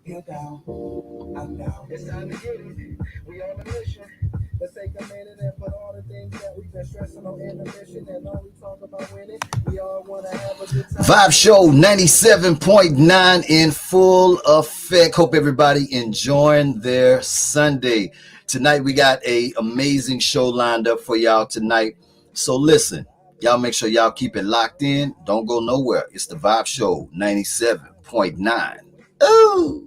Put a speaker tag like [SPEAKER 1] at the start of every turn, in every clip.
[SPEAKER 1] You're down, I'm down. It's time to get it. We on a mission. Let's take a minute and put all the things that we've been stressing on in the mission and only talk about winning. We all want to have a good time. Vibe Show 97.9 in full effect. Hope everybody enjoying their Sunday. Tonight we got a amazing show lined up for y'all tonight. So listen, y'all make sure y'all keep it locked in. Don't go nowhere. It's the Vibe Show 97.9. Ooh.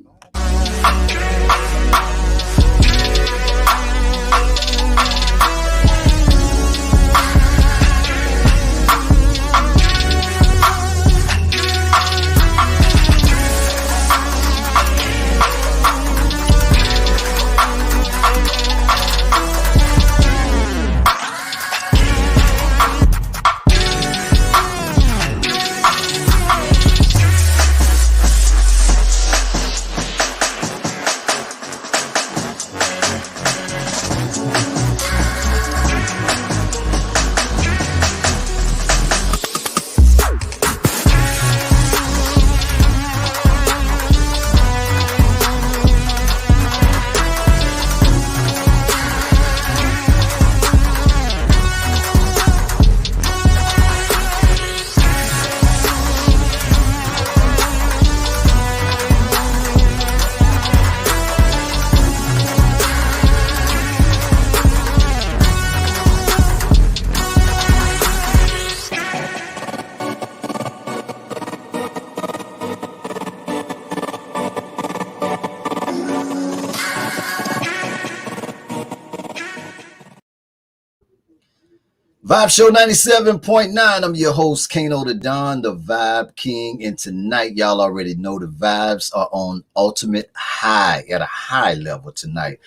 [SPEAKER 1] Vibe Show 97.9. I'm your host, Kano the Don, the Vibe King. And tonight, y'all already know the vibes are on ultimate high, at a high level tonight.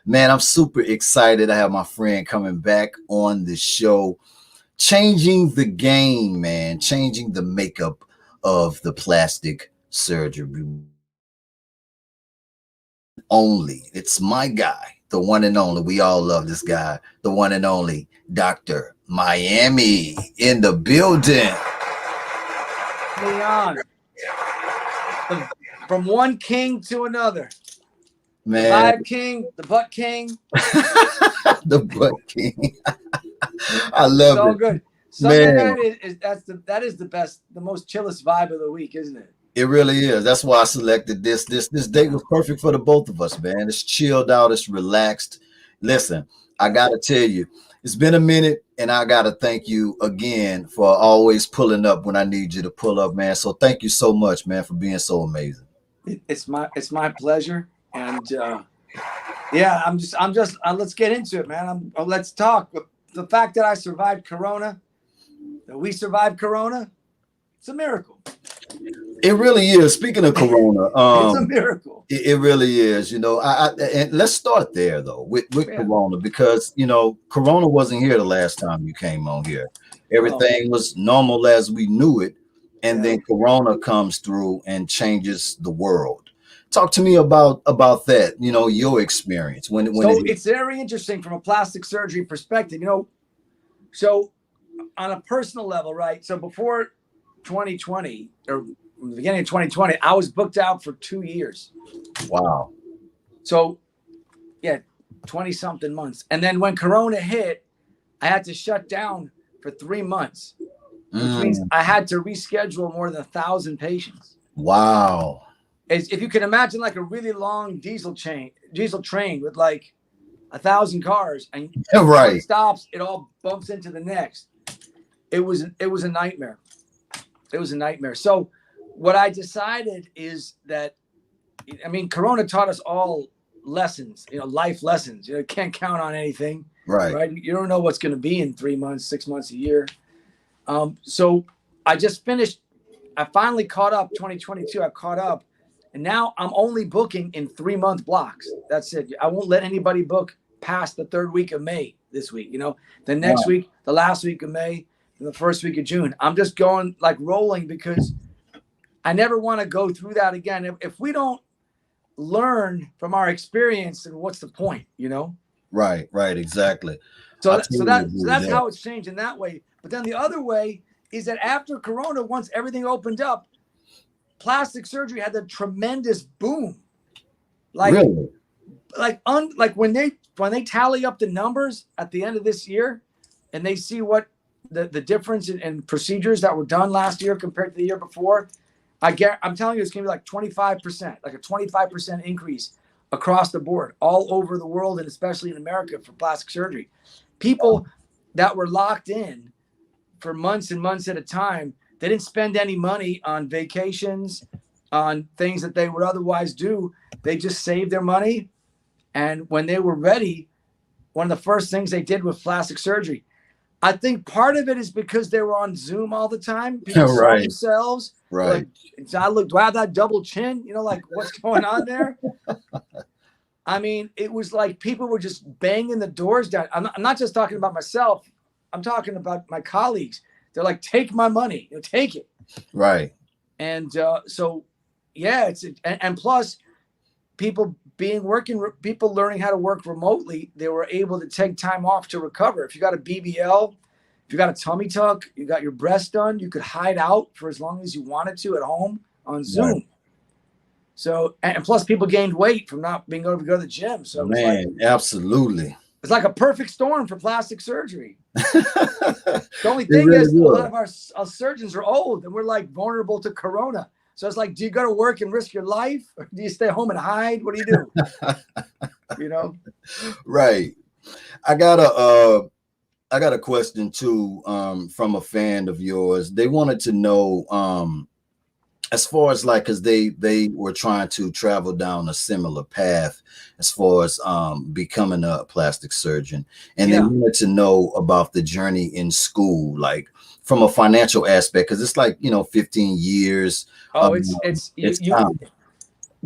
[SPEAKER 1] Man, I'm super excited. I have my friend coming back on the show, changing the game, man, changing the makeup of the plastic surgery. Only, it's my guy, the one and only. We all love this guy, the one and only Dr.Miami in the building.
[SPEAKER 2] Leon, from one king to another.
[SPEAKER 1] Man,
[SPEAKER 2] the Vibe King, the Butt King,
[SPEAKER 1] the Butt King. I love
[SPEAKER 2] it's all
[SPEAKER 1] it.
[SPEAKER 2] good. Sunday night that is the best, the most chillest vibe of the week, isn't it?
[SPEAKER 1] It really is. That's why I selected this. This date was perfect for the both of us, man. It's chilled out. It's relaxed. Listen, I got to tell you, it's been a minute, and I got to thank you again for always pulling up when I need you to pull up, man. So thank you so much, man, for being so amazing.
[SPEAKER 2] It's my pleasure. And yeah, I'm just let's get into it, man. Let's talk. The fact that I survived Corona, that we survived Corona, it's a miracle.
[SPEAKER 1] It really is. Speaking of Corona,
[SPEAKER 2] it's a miracle.
[SPEAKER 1] It really is. You know, and let's start there though with Corona, because you know Corona wasn't here the last time you came on here. Everything was normal as we knew it, and then Corona comes through and changes the world. Talk to me about that. You know, your experience when
[SPEAKER 2] it's very interesting from a plastic surgery perspective. You know, so on a personal level, right? So before 2020 or the beginning of 2020, I was booked out for 2 years.
[SPEAKER 1] Wow.
[SPEAKER 2] So yeah, 20 something months. And then when Corona hit, I had to shut down for 3 months, which means I had to reschedule more than 1,000 patients.
[SPEAKER 1] Wow.
[SPEAKER 2] If you can imagine like a really long diesel train with like 1,000 cars, and
[SPEAKER 1] right,
[SPEAKER 2] it stops, it all bumps into the next. It was a nightmare. It was a nightmare. So what I decided is that, I mean, Corona taught us all lessons, you know, life lessons. You know, can't count on anything. Right. You don't know what's going to be in 3 months, 6 months, a year. So I just finished. I finally caught up. 2022, I caught up. And now I'm only booking in 3 month blocks. That's it. I won't let anybody book past the 3rd week of May this week. You know, the next week, the last week of May, and the 1st week of June. I'm just going like rolling because I never want to go through that again. If we don't learn from our experience, then what's the point? You know?
[SPEAKER 1] Right. Exactly.
[SPEAKER 2] So that's how it's changed in that way. But then the other way is that after Corona, once everything opened up, plastic surgery had a tremendous boom. Like,
[SPEAKER 1] Really?
[SPEAKER 2] like when they tally up the numbers at the end of this year, and they see what the difference in procedures that were done last year compared to the year before, I'm telling you, it's gonna be like 25%, like a 25% increase across the board, all over the world, and especially in America for plastic surgery. People that were locked in for months and months at a time, they didn't spend any money on vacations, on things that they would otherwise do. They just saved their money. And when they were ready, one of the first things they did was plastic surgery. I think part of it is because they were on Zoom all the time. People saw
[SPEAKER 1] Right.
[SPEAKER 2] themselves.
[SPEAKER 1] Right.
[SPEAKER 2] Like, do I have that double chin? You know, like what's going on there? I mean, it was like people were just banging the doors down. I'm not just talking about myself. I'm talking about my colleagues. They're like, take my money, take it.
[SPEAKER 1] Right.
[SPEAKER 2] And so, yeah, and plus people people learning how to work remotely, they were able to take time off to recover. If you got a BBL, if you got a tummy tuck, you got your breast done, you could hide out for as long as you wanted to at home on Zoom.
[SPEAKER 1] Right.
[SPEAKER 2] So, and plus people gained weight from not being able to go to the gym. So
[SPEAKER 1] man, absolutely.
[SPEAKER 2] It's like a perfect storm for plastic surgery. The only
[SPEAKER 1] It
[SPEAKER 2] thing
[SPEAKER 1] really
[SPEAKER 2] is, a
[SPEAKER 1] was.
[SPEAKER 2] lot of our surgeons are old, and we're like vulnerable to corona. So it's like, do you go to work and risk your life, or do you stay home and hide? What do you do? You know?
[SPEAKER 1] Right. I got a question too, from a fan of yours. They wanted to know, as far as like, because they were trying to travel down a similar path as far as becoming a plastic surgeon, and they wanted to know about the journey in school, like from a financial aspect, because it's like 15 years.
[SPEAKER 2] Oh, it's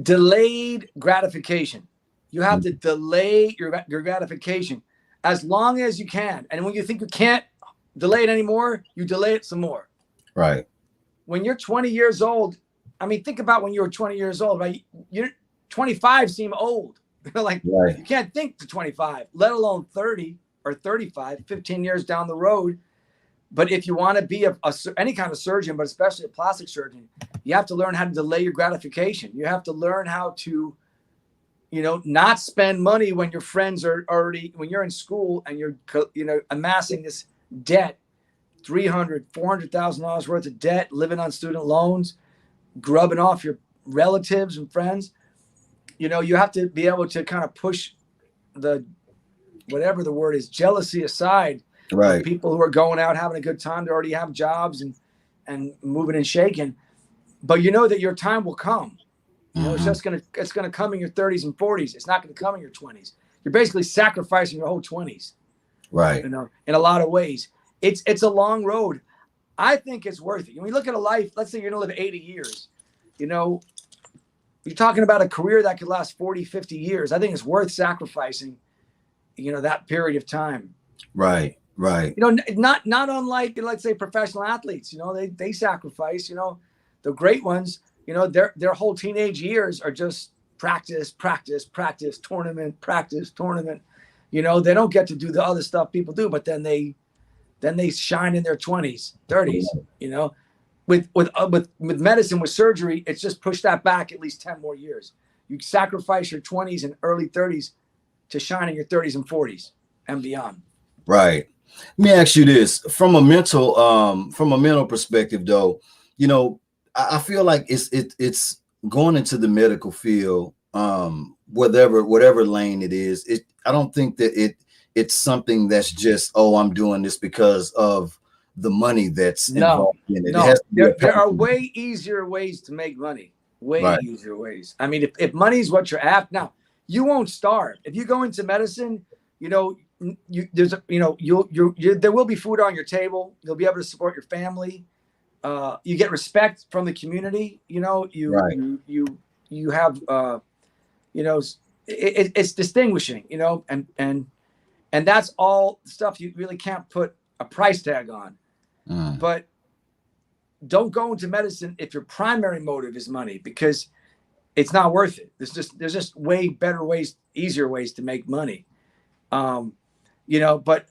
[SPEAKER 2] delayed gratification. You have to delay your gratification as long as you can, and when you think you can't delay it anymore, you delay it some more.
[SPEAKER 1] Right.
[SPEAKER 2] When you're 20 years old, I mean, think about when you were 20 years old, right? You're 25 seem old. Like,
[SPEAKER 1] right.
[SPEAKER 2] You can't think to 25, let alone 30 or 35, 15 years down the road. But if you want to be any kind of surgeon, but especially a plastic surgeon, you have to learn how to delay your gratification. You have to learn how to, not spend money when your friends are when you're in school and you're, amassing this debt, $300,000, $400,000 worth of debt, living on student loans, grubbing off your relatives and friends. You have to be able to kind of push whatever the word is, jealousy aside.
[SPEAKER 1] Right.
[SPEAKER 2] People who are going out having a good time, they already have jobs and moving and shaking. But you know that your time will come. It's gonna come in your 30s and 40s. It's not gonna come in your 20s. You're basically sacrificing your whole 20s.
[SPEAKER 1] Right.
[SPEAKER 2] In a lot of ways. It's a long road. I think it's worth it. When you look at a life, let's say you're gonna live 80 years, you're talking about a career that could last 40, 50 years. I think it's worth sacrificing, that period of time.
[SPEAKER 1] Right. Right.
[SPEAKER 2] Not unlike, let's say, professional athletes. They sacrifice. The great ones. Their whole teenage years are just practice, tournament, practice, tournament. They don't get to do the other stuff people do, but then they shine in their 20s, 30s. With medicine, with surgery, it's just push that back at least 10 more years. You sacrifice your 20s and early 30s to shine in your 30s and 40s and beyond.
[SPEAKER 1] Right. Let me ask you this from a mental perspective, though. I feel like it's going into the medical field, whatever lane it is. I don't think that it's something that's just, oh, I'm doing this because of the money that's involved in it.
[SPEAKER 2] No, there are way easier ways to make money. Way easier ways. I mean, if money is what you're after, now you won't starve if you go into medicine. There will be food on your table. You'll be able to support your family. You get respect from the community. You have it's distinguishing. And that's all stuff you really can't put a price tag on. But don't go into medicine if your primary motive is money, because it's not worth it. There's just way better ways, easier ways to make money. But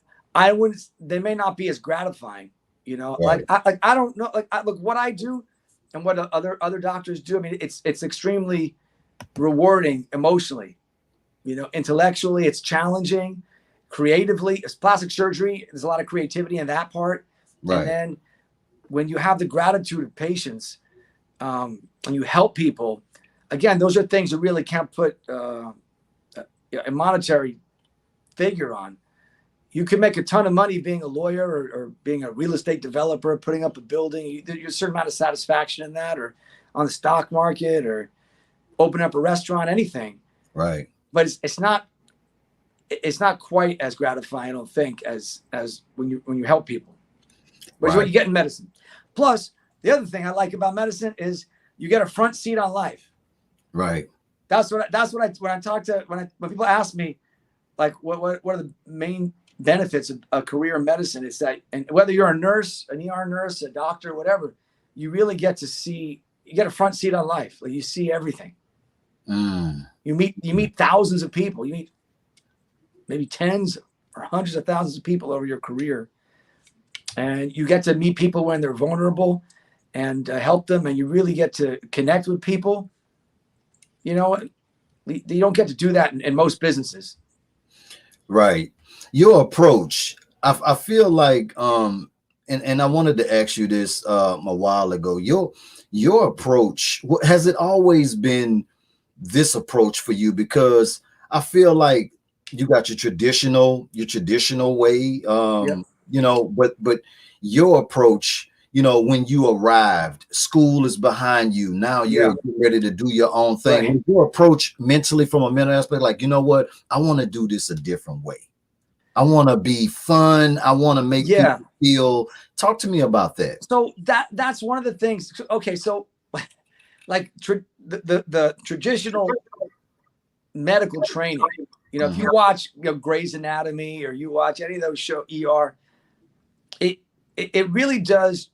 [SPEAKER 2] they may not be as gratifying,
[SPEAKER 1] Right.
[SPEAKER 2] like I don't know. Look, what I do, and what other doctors do. I mean, it's extremely rewarding emotionally, intellectually, it's challenging, creatively. It's plastic surgery. There's a lot of creativity in that part.
[SPEAKER 1] Right.
[SPEAKER 2] And then when you have the gratitude of patience, and you help people, again, those are things you really can't put a monetary figure on. You can make a ton of money being a lawyer or being a real estate developer, putting up a building. There's a certain amount of satisfaction in that, or on the stock market, or opening up a restaurant, anything.
[SPEAKER 1] Right.
[SPEAKER 2] But it's not quite as gratifying, I don't think, as when you help people, which is what you get in medicine. Plus, the other thing I like about medicine is you get a front seat on life.
[SPEAKER 1] Right.
[SPEAKER 2] That's what when people ask me, like, what are the main benefits of a career in medicine? It's that, and whether you're a nurse, an ER nurse, a doctor, whatever, you really get a front seat on life. Like, you see everything. You meet thousands of people. You meet maybe tens or hundreds of thousands of people over your career, and you get to meet people when they're vulnerable and help them, and you really get to connect with people. You don't get to do that in most businesses.
[SPEAKER 1] Right. Your approach, I feel like, and I wanted to ask you this a while ago. Your approach, has it always been this approach for you? Because I feel like you got your traditional way, but your approach, when you arrived, school is behind you. Now you're ready to do your own thing. Right. Your approach mentally, from a mental aspect, like, you know what, I want to do this a different way. I want to be fun. I want to make people feel. Talk to me about that.
[SPEAKER 2] So that's one of the things. Okay, so like the traditional medical training, if you watch Grey's Anatomy, or you watch any of those shows, ER, it really does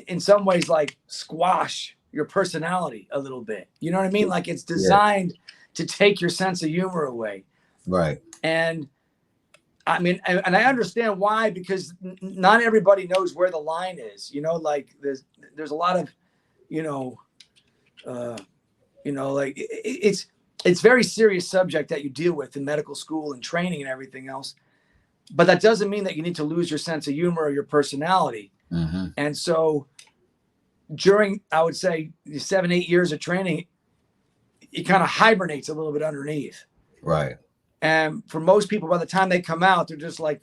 [SPEAKER 2] in some ways like squash your personality a little bit. You know what I mean? Like, it's designed to take your sense of humor away.
[SPEAKER 1] Right.
[SPEAKER 2] And I mean, and I understand why, because not everybody knows where the line is. Like there's a lot of, like it's very serious subject that you deal with in medical school and training and everything else. But that doesn't mean that you need to lose your sense of humor or your personality.
[SPEAKER 1] Mm-hmm.
[SPEAKER 2] And so during, I would say, 7-8 years of training, it kind of hibernates a little bit underneath.
[SPEAKER 1] Right.
[SPEAKER 2] And for most people, by the time they come out, they're just like,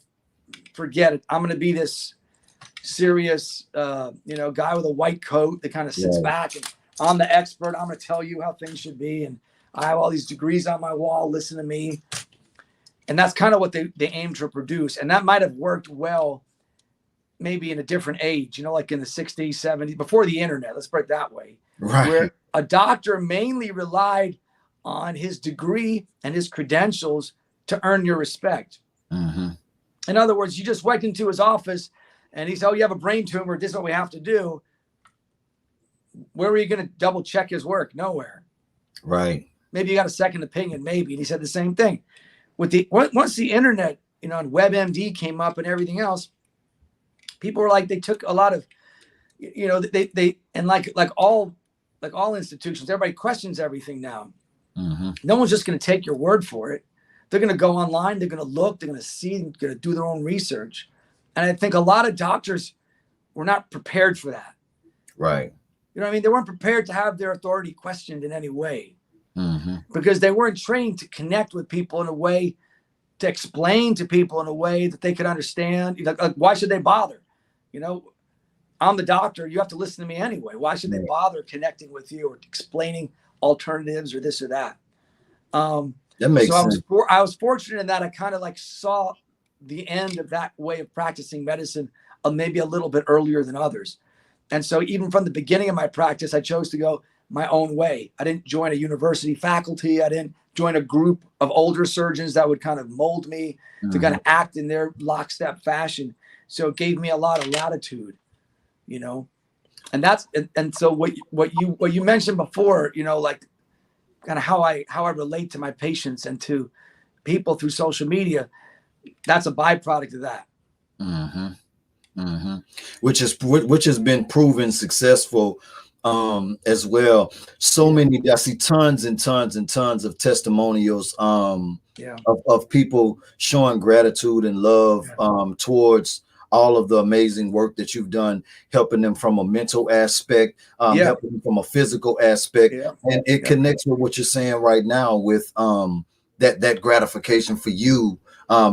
[SPEAKER 2] forget it. I'm going to be this serious, guy with a white coat that kind of sits back, and I'm the expert. I'm going to tell you how things should be. And I have all these degrees on my wall. Listen to me. And that's kind of what they aim to produce. And that might have worked well, maybe in a different age, like in the 60s, 70s, before the internet. Let's put it that way.
[SPEAKER 1] Right.
[SPEAKER 2] Where a doctor mainly relied on his degree and his credentials to earn your respect.
[SPEAKER 1] Mm-hmm.
[SPEAKER 2] In other words, you just went into his office and he said, "Oh, you have a brain tumor. This is what we have to do." Where were you going to double check his work? Nowhere.
[SPEAKER 1] Right.
[SPEAKER 2] Maybe you got a second opinion, maybe. And he said the same thing. Once the internet, and WebMD came up and everything else, people were like, they took a lot of, they and like all institutions, everybody questions everything now.
[SPEAKER 1] Mm-hmm.
[SPEAKER 2] No one's just going to take your word for it. They're going to go online. They're going to look. They're going to see. They're going to do their own research. And I think a lot of doctors were not prepared for that.
[SPEAKER 1] Right.
[SPEAKER 2] You know what I mean? They weren't prepared to have their authority questioned in any way.
[SPEAKER 1] Mm-hmm. Because
[SPEAKER 2] they weren't trained to connect with people in a way, to explain to people in a way that they could understand. Like, why should they bother? I'm the doctor. You have to listen to me anyway. Why should they bother connecting with you or explaining alternatives or this or that?
[SPEAKER 1] That makes sense.
[SPEAKER 2] I was fortunate in that I kind of like saw the end of that way of practicing medicine maybe a little bit earlier than others. And so even from the beginning of my practice, I chose to go my own way. I didn't join a university faculty. I didn't join a group of older surgeons that would kind of mold me to kind of act in their lockstep fashion. So it gave me a lot of latitude, and that's, and so what you mentioned before, like kind of how I relate to my patients and to people through social media, that's a byproduct of that.
[SPEAKER 1] Mm-hmm. Mm-hmm. Which has been proven successful as well. So many, I see tons and tons and tons of testimonials of people showing gratitude and love towards all of the amazing work that you've done, helping them from a mental aspect, helping them from a physical aspect. And it connects with what you're saying right now with that gratification for you,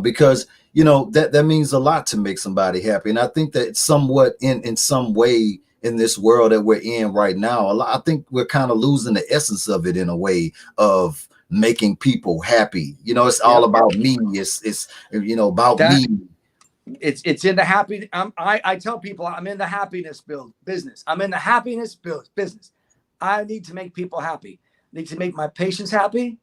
[SPEAKER 1] because you know that means a lot to make somebody happy. And I think that somewhat in some way in this world that we're in right now, I think we're kind of losing the essence of it in a way of making people happy. You know, it's all about me. It's you know, about me.
[SPEAKER 2] It's in the happy. I tell people I'm in the happiness business. I'm in the happiness business. I need to make people happy. I need to make my patients happy.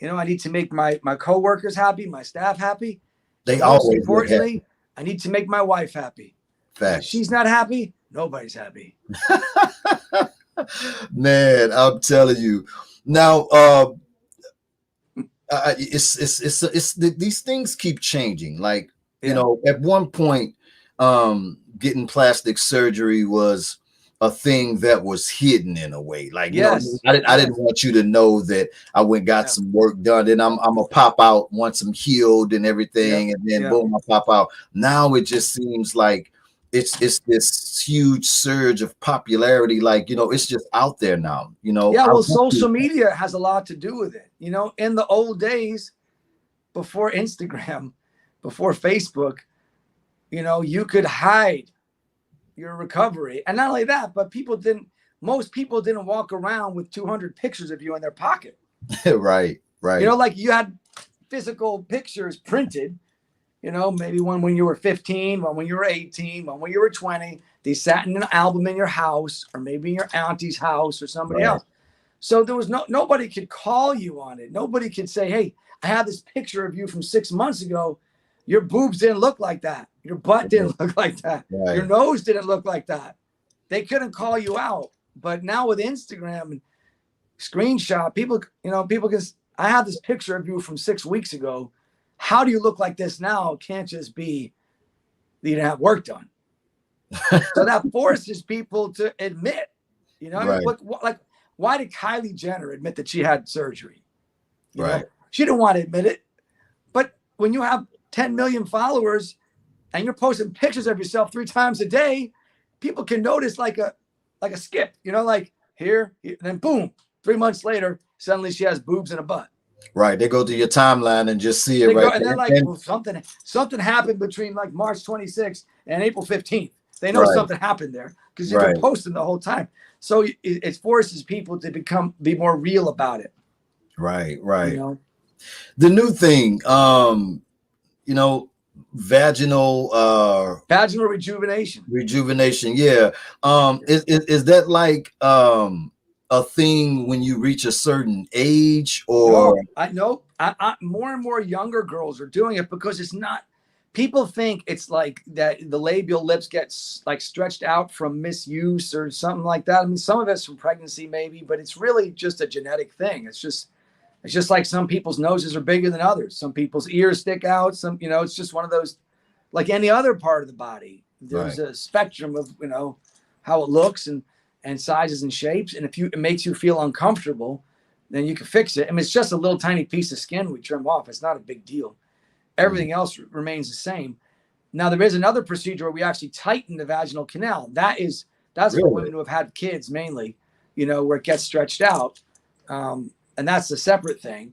[SPEAKER 2] You know, I need to make my coworkers happy, my staff happy.
[SPEAKER 1] They
[SPEAKER 2] always
[SPEAKER 1] most
[SPEAKER 2] importantly, I need to make my wife happy.
[SPEAKER 1] Facts.
[SPEAKER 2] If she's not happy, nobody's happy.
[SPEAKER 1] Man, I'm telling you. Now, it's these things keep changing. Like, you know, at one point, getting plastic surgery was a thing that was hidden in a way. Like, you know, I didn't want you to know that I went got some work done, and I'm gonna pop out once I'm healed and everything, and then boom, I pop out. Now it just seems like it's this huge surge of popularity. Like, you know, it's just out there now. You know,
[SPEAKER 2] well, social media has a lot to do with it. You know, in the old days, before Instagram, before Facebook, you know, you could hide your recovery. And not only that, but most people didn't walk around with 200 pictures of you in their pocket.
[SPEAKER 1] Right.
[SPEAKER 2] You know, like you had physical pictures printed, you know, maybe one when you were 15, one when you were 18, one when you were 20. They sat in an album in your house, or maybe in your auntie's house or somebody else. So there was nobody could call you on it. Nobody could say, hey, I have this picture of you from 6 months ago. Your boobs didn't look like that. Your butt didn't look like that. Your nose didn't look like that. They couldn't call you out. But now with Instagram and screenshot, people can, I have this picture of you from 6 weeks ago. How do you look like this now? It can't just be that you didn't have work done. So that forces people to admit, you know, like, why did Kylie Jenner admit that she had surgery? You know? She didn't want to admit it. But when you have 10 million followers and you're posting pictures of yourself 3 times a day, people can notice like a skip, you know, like here, and then boom, 3 months later, suddenly she has boobs and a butt.
[SPEAKER 1] Right. They go to your timeline and just see it
[SPEAKER 2] and they're like, well, something happened between like March 26th and April 15th. They know something happened there because you've been posting the whole time. So it forces people to be more real about it.
[SPEAKER 1] Right.
[SPEAKER 2] You know?
[SPEAKER 1] The new thing, you know, vaginal rejuvenation. Yeah. Is that like a thing when you reach a certain age, or
[SPEAKER 2] I know more and more younger girls are doing it because it's not, people think it's like that the labial lips get like stretched out from misuse or something like that. I mean, some of it's from pregnancy maybe, but it's really just a genetic thing. It's just like some people's noses are bigger than others. Some people's ears stick out. Some, you know, it's just one of those, like any other part of the body. There's a spectrum of, you know, how it looks and sizes and shapes. And if it makes you feel uncomfortable, then you can fix it. I mean, it's just a little tiny piece of skin we trim off. It's not a big deal. Everything else remains the same. Now, there is another procedure where we actually tighten the vaginal canal. That's for women who have had kids mainly, you know, where it gets stretched out. And that's a separate thing.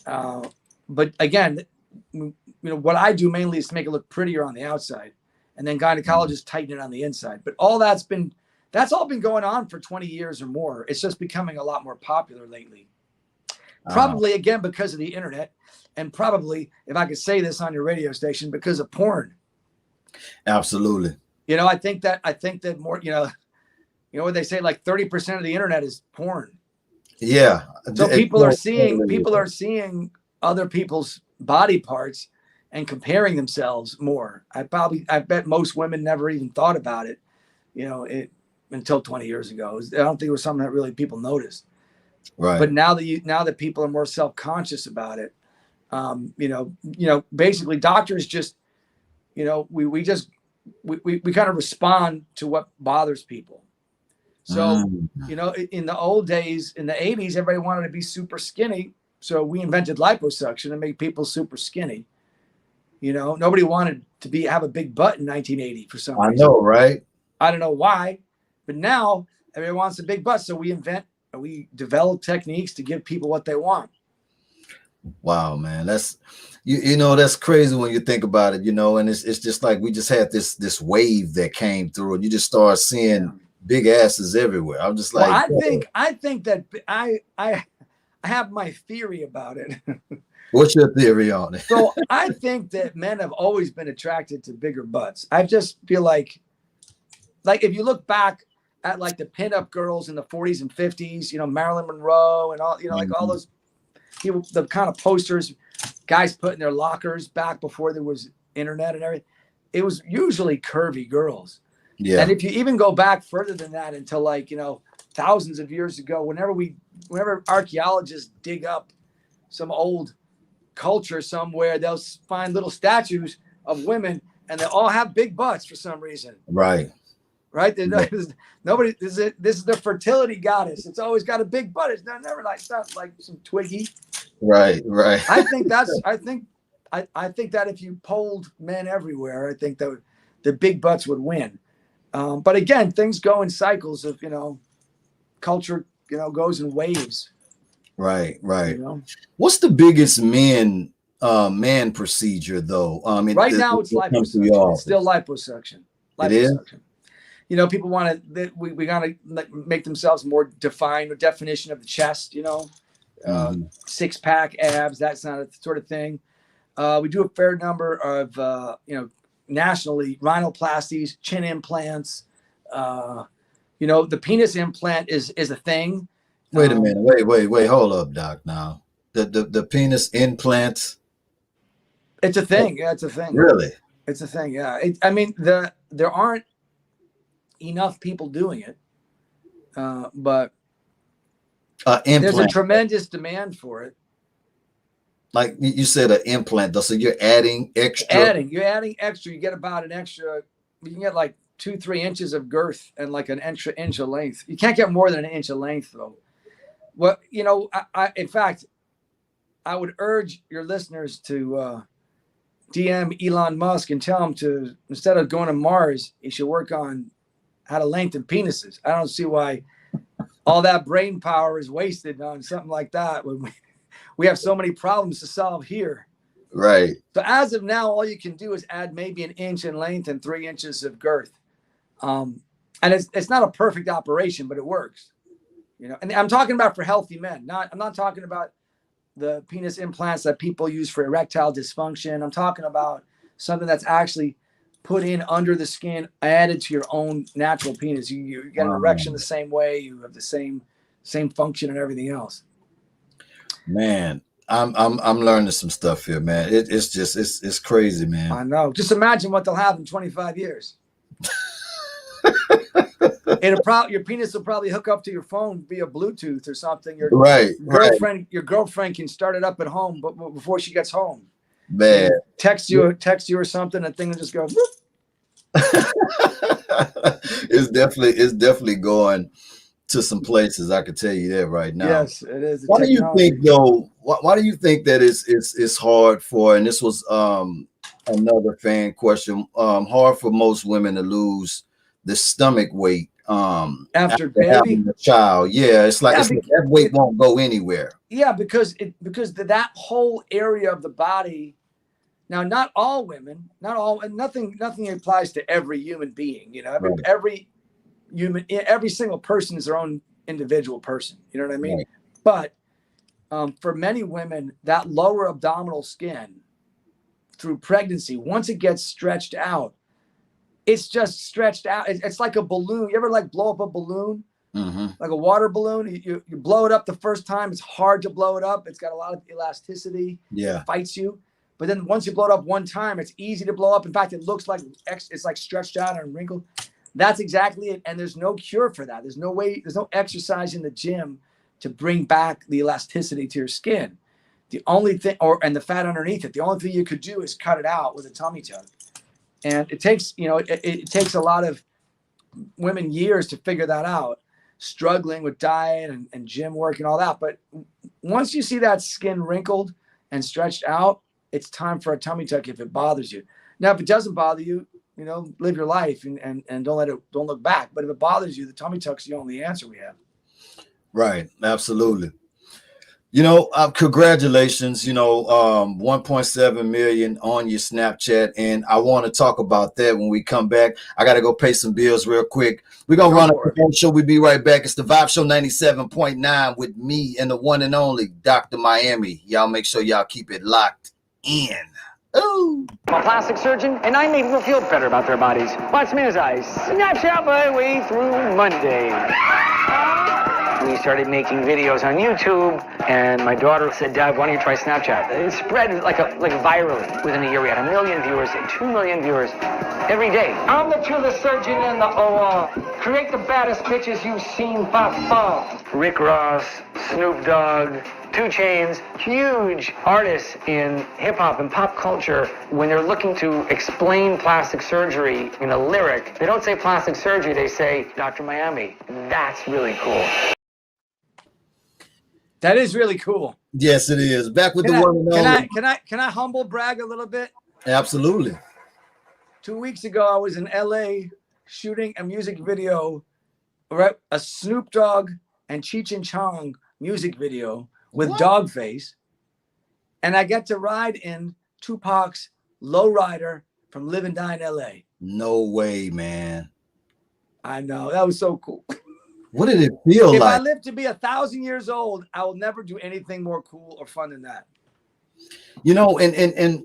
[SPEAKER 2] But again, you know, what I do mainly is to make it look prettier on the outside, and then gynecologists tighten it on the inside. But that's all been going on for 20 years or more. It's just becoming a lot more popular lately. Probably again because of the internet, and probably, if I could say this on your radio station, because of porn.
[SPEAKER 1] Absolutely.
[SPEAKER 2] You know, I think that more, you know what they say, like 30% of the internet is porn.
[SPEAKER 1] Yeah.
[SPEAKER 2] So people are seeing other people's body parts and comparing themselves more. I bet most women never even thought about it, you know, until 20 years ago. I don't think it was something that really people noticed.
[SPEAKER 1] Right.
[SPEAKER 2] But now that people are more self-conscious about it, you know, basically doctors just, you know, we kind of respond to what bothers people. So, you know, in the old days, in the 80s, everybody wanted to be super skinny. So we invented liposuction to make people super skinny. You know, nobody wanted to have a big butt in 1980 for some reason.
[SPEAKER 1] I know, right?
[SPEAKER 2] I don't know why, but now everyone wants a big butt. So we develop techniques to give people what they want.
[SPEAKER 1] Wow, man, that's you know that's crazy when you think about it, you know, and it's just like we just had this wave that came through, and you just start seeing big asses everywhere. I'm just like,
[SPEAKER 2] well, I think that I have my theory about it.
[SPEAKER 1] What's your theory on it?
[SPEAKER 2] So I think that men have always been attracted to bigger butts. I just feel like if you look back at like the pinup girls in the 40s and 50s, you know, Marilyn Monroe and all, you know, like all those people, the kind of posters guys put in their lockers back before there was internet and everything, it was usually curvy girls. Yeah. And if you even go back further than that until like, you know, thousands of years ago, whenever archaeologists dig up some old culture somewhere, they'll find little statues of women and they all have big butts for some reason.
[SPEAKER 1] Right.
[SPEAKER 2] Nobody. This is the fertility goddess. It's always got a big butt. It's not like some Twiggy.
[SPEAKER 1] Right.
[SPEAKER 2] I think that if you polled men everywhere, I think that the big butts would win. But again, things go in cycles of, you know, culture, you know, goes in waves.
[SPEAKER 1] Right.
[SPEAKER 2] You know?
[SPEAKER 1] What's the biggest man procedure though?
[SPEAKER 2] Right now it's liposuction. It's still liposuction.
[SPEAKER 1] It is.
[SPEAKER 2] You know, people want to, we got to make themselves more defined, or definition of the chest, you know, 6-pack abs, that sort of thing. We do a fair number of, you know, nationally, rhinoplasties, chin implants. You know, the penis implant is a thing.
[SPEAKER 1] Wait a minute. Wait. Hold up, Doc. Now, the penis implants.
[SPEAKER 2] It's a thing. Yeah, it's a thing.
[SPEAKER 1] Really?
[SPEAKER 2] It's a thing. Yeah. I mean, there aren't enough people doing it, but there's a tremendous demand for it.
[SPEAKER 1] Like you said, an implant, so you're adding extra.
[SPEAKER 2] You're adding extra. You get about an extra. You can get like 2-3 inches of girth and like an extra inch of length. You can't get more than an inch of length, though. Well, you know, in fact, I would urge your listeners to DM Elon Musk and tell him to, instead of going to Mars, he should work on how to lengthen penises. I don't see why all that brain power is wasted on something like that when we have so many problems to solve here.
[SPEAKER 1] Right.
[SPEAKER 2] So as of now, all you can do is add maybe an inch in length and 3 inches of girth. And it's not a perfect operation, but it works. You know, and I'm talking about for healthy men. I'm not talking about the penis implants that people use for erectile dysfunction. I'm talking about something that's actually put in under the skin, added to your own natural penis. You get an erection the same way. You have the same function and everything else.
[SPEAKER 1] Man, I'm learning some stuff here, man. It's crazy, man.
[SPEAKER 2] I know. Just imagine what they'll have in 25 years. Your penis will probably hook up to your phone via Bluetooth or something. Your girlfriend can start it up at home, but before she gets home,
[SPEAKER 1] man,
[SPEAKER 2] text you or something, and thing will just go.
[SPEAKER 1] It's definitely going to some places. I can tell you that right now.
[SPEAKER 2] Yes, it is.
[SPEAKER 1] Why do you think though? Why do you think that it's hard for? And this was another fan question. Hard for most women to lose the stomach weight after having a child. Yeah, it's like that weight won't go anywhere.
[SPEAKER 2] Yeah, because that whole area of the body. Now, not all women, nothing applies to every human being. You know, every single person is their own individual person. You know what I mean? Right. But for many women, that lower abdominal skin through pregnancy, once it gets stretched out, it's just stretched out. It's like a balloon. You ever like blow up a balloon? Like a water balloon? You blow it up the first time. It's hard to blow it up. It's got a lot of elasticity.
[SPEAKER 1] Yeah.
[SPEAKER 2] It fights you. But then once you blow it up one time, it's easy to blow up. In fact, it looks like it's like stretched out and wrinkled. That's exactly it. And there's no cure for that. There's no exercise in the gym to bring back the elasticity to your skin. The only thing, and the fat underneath it, the only thing you could do is cut it out with a tummy tuck. And it takes, it takes a lot of women years to figure that out. struggling with diet and gym work and all that. But once you see that skin wrinkled and stretched out, it's time for a tummy tuck if it bothers you. Now, if it doesn't bother you, you know, live your life and don't look back. But if it bothers you, the tummy tuck's the only answer we have.
[SPEAKER 3] Right. Absolutely. You know, congratulations, you know, 1.7 million on your Snapchat. And I want to talk about that when we come back. I got to go pay some bills real quick. We're going to run a show. We'll be right back. It's the Vibe Show 97.9 with me and the one and only Dr. Miami. Y'all make sure y'all keep it locked in. Ooh.
[SPEAKER 4] I'm a plastic surgeon, and I make people feel better about their bodies. Watch me as I Snapchat my way through Monday. We started making videos on YouTube, and my daughter said, Dad, why don't you try Snapchat? It spread like virally. Within a year, we had 1 million viewers, 2 million viewers every day. I'm the truest surgeon in the OR. Create the baddest bitches you've seen by far. Rick Ross, Snoop Dogg, 2 Chainz, huge artists in hip-hop and pop culture. When they're looking to explain plastic surgery in a lyric, they don't say plastic surgery, they say Dr. Miami. That's really cool.
[SPEAKER 2] That is really cool.
[SPEAKER 3] Yes, it is. Back with the one and only.
[SPEAKER 2] Can I humble brag a little bit?
[SPEAKER 3] Absolutely.
[SPEAKER 2] 2 weeks ago, I was in LA shooting a music video, right? A Snoop Dogg and Cheech and Chong music video with Dogface. And I get to ride in Tupac's Lowrider from Live and Die in LA.
[SPEAKER 3] No way, man.
[SPEAKER 2] I know. That was so cool.
[SPEAKER 3] What did it feel like?
[SPEAKER 2] If I live to be 1,000 years old, I will never do anything more cool or fun than that.
[SPEAKER 3] You know, and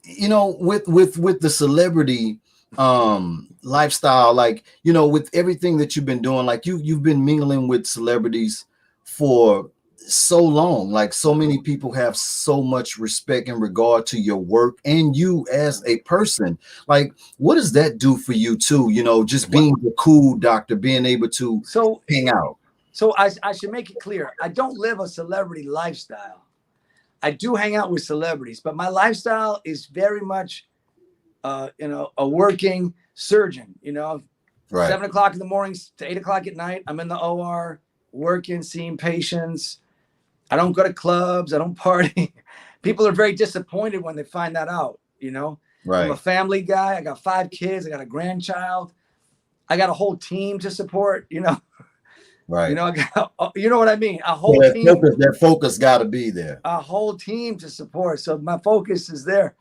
[SPEAKER 3] you know, with the celebrity lifestyle, like, you know, with everything that you've been doing, like you've been mingling with celebrities for so long. Like, so many people have so much respect and regard to your work and you as a person. Like, what does that do for you too? You know, just being the cool doctor, being able to hang out.
[SPEAKER 2] So I should make it clear. I don't live a celebrity lifestyle. I do hang out with celebrities, but my lifestyle is very much, you know, a working surgeon, you know,
[SPEAKER 3] right.
[SPEAKER 2] 7 o'clock in the morning to 8 o'clock at night. I'm in the OR working, seeing patients. I don't go to clubs. I don't party. People are very disappointed when they find that out, you know.
[SPEAKER 3] Right.
[SPEAKER 2] I'm a family guy. I got 5 kids. I got a grandchild. I got a whole team to support, you know.
[SPEAKER 3] Right.
[SPEAKER 2] You know, you know what I mean? A whole team.
[SPEAKER 3] That focus got to be there.
[SPEAKER 2] A whole team to support. So my focus is there.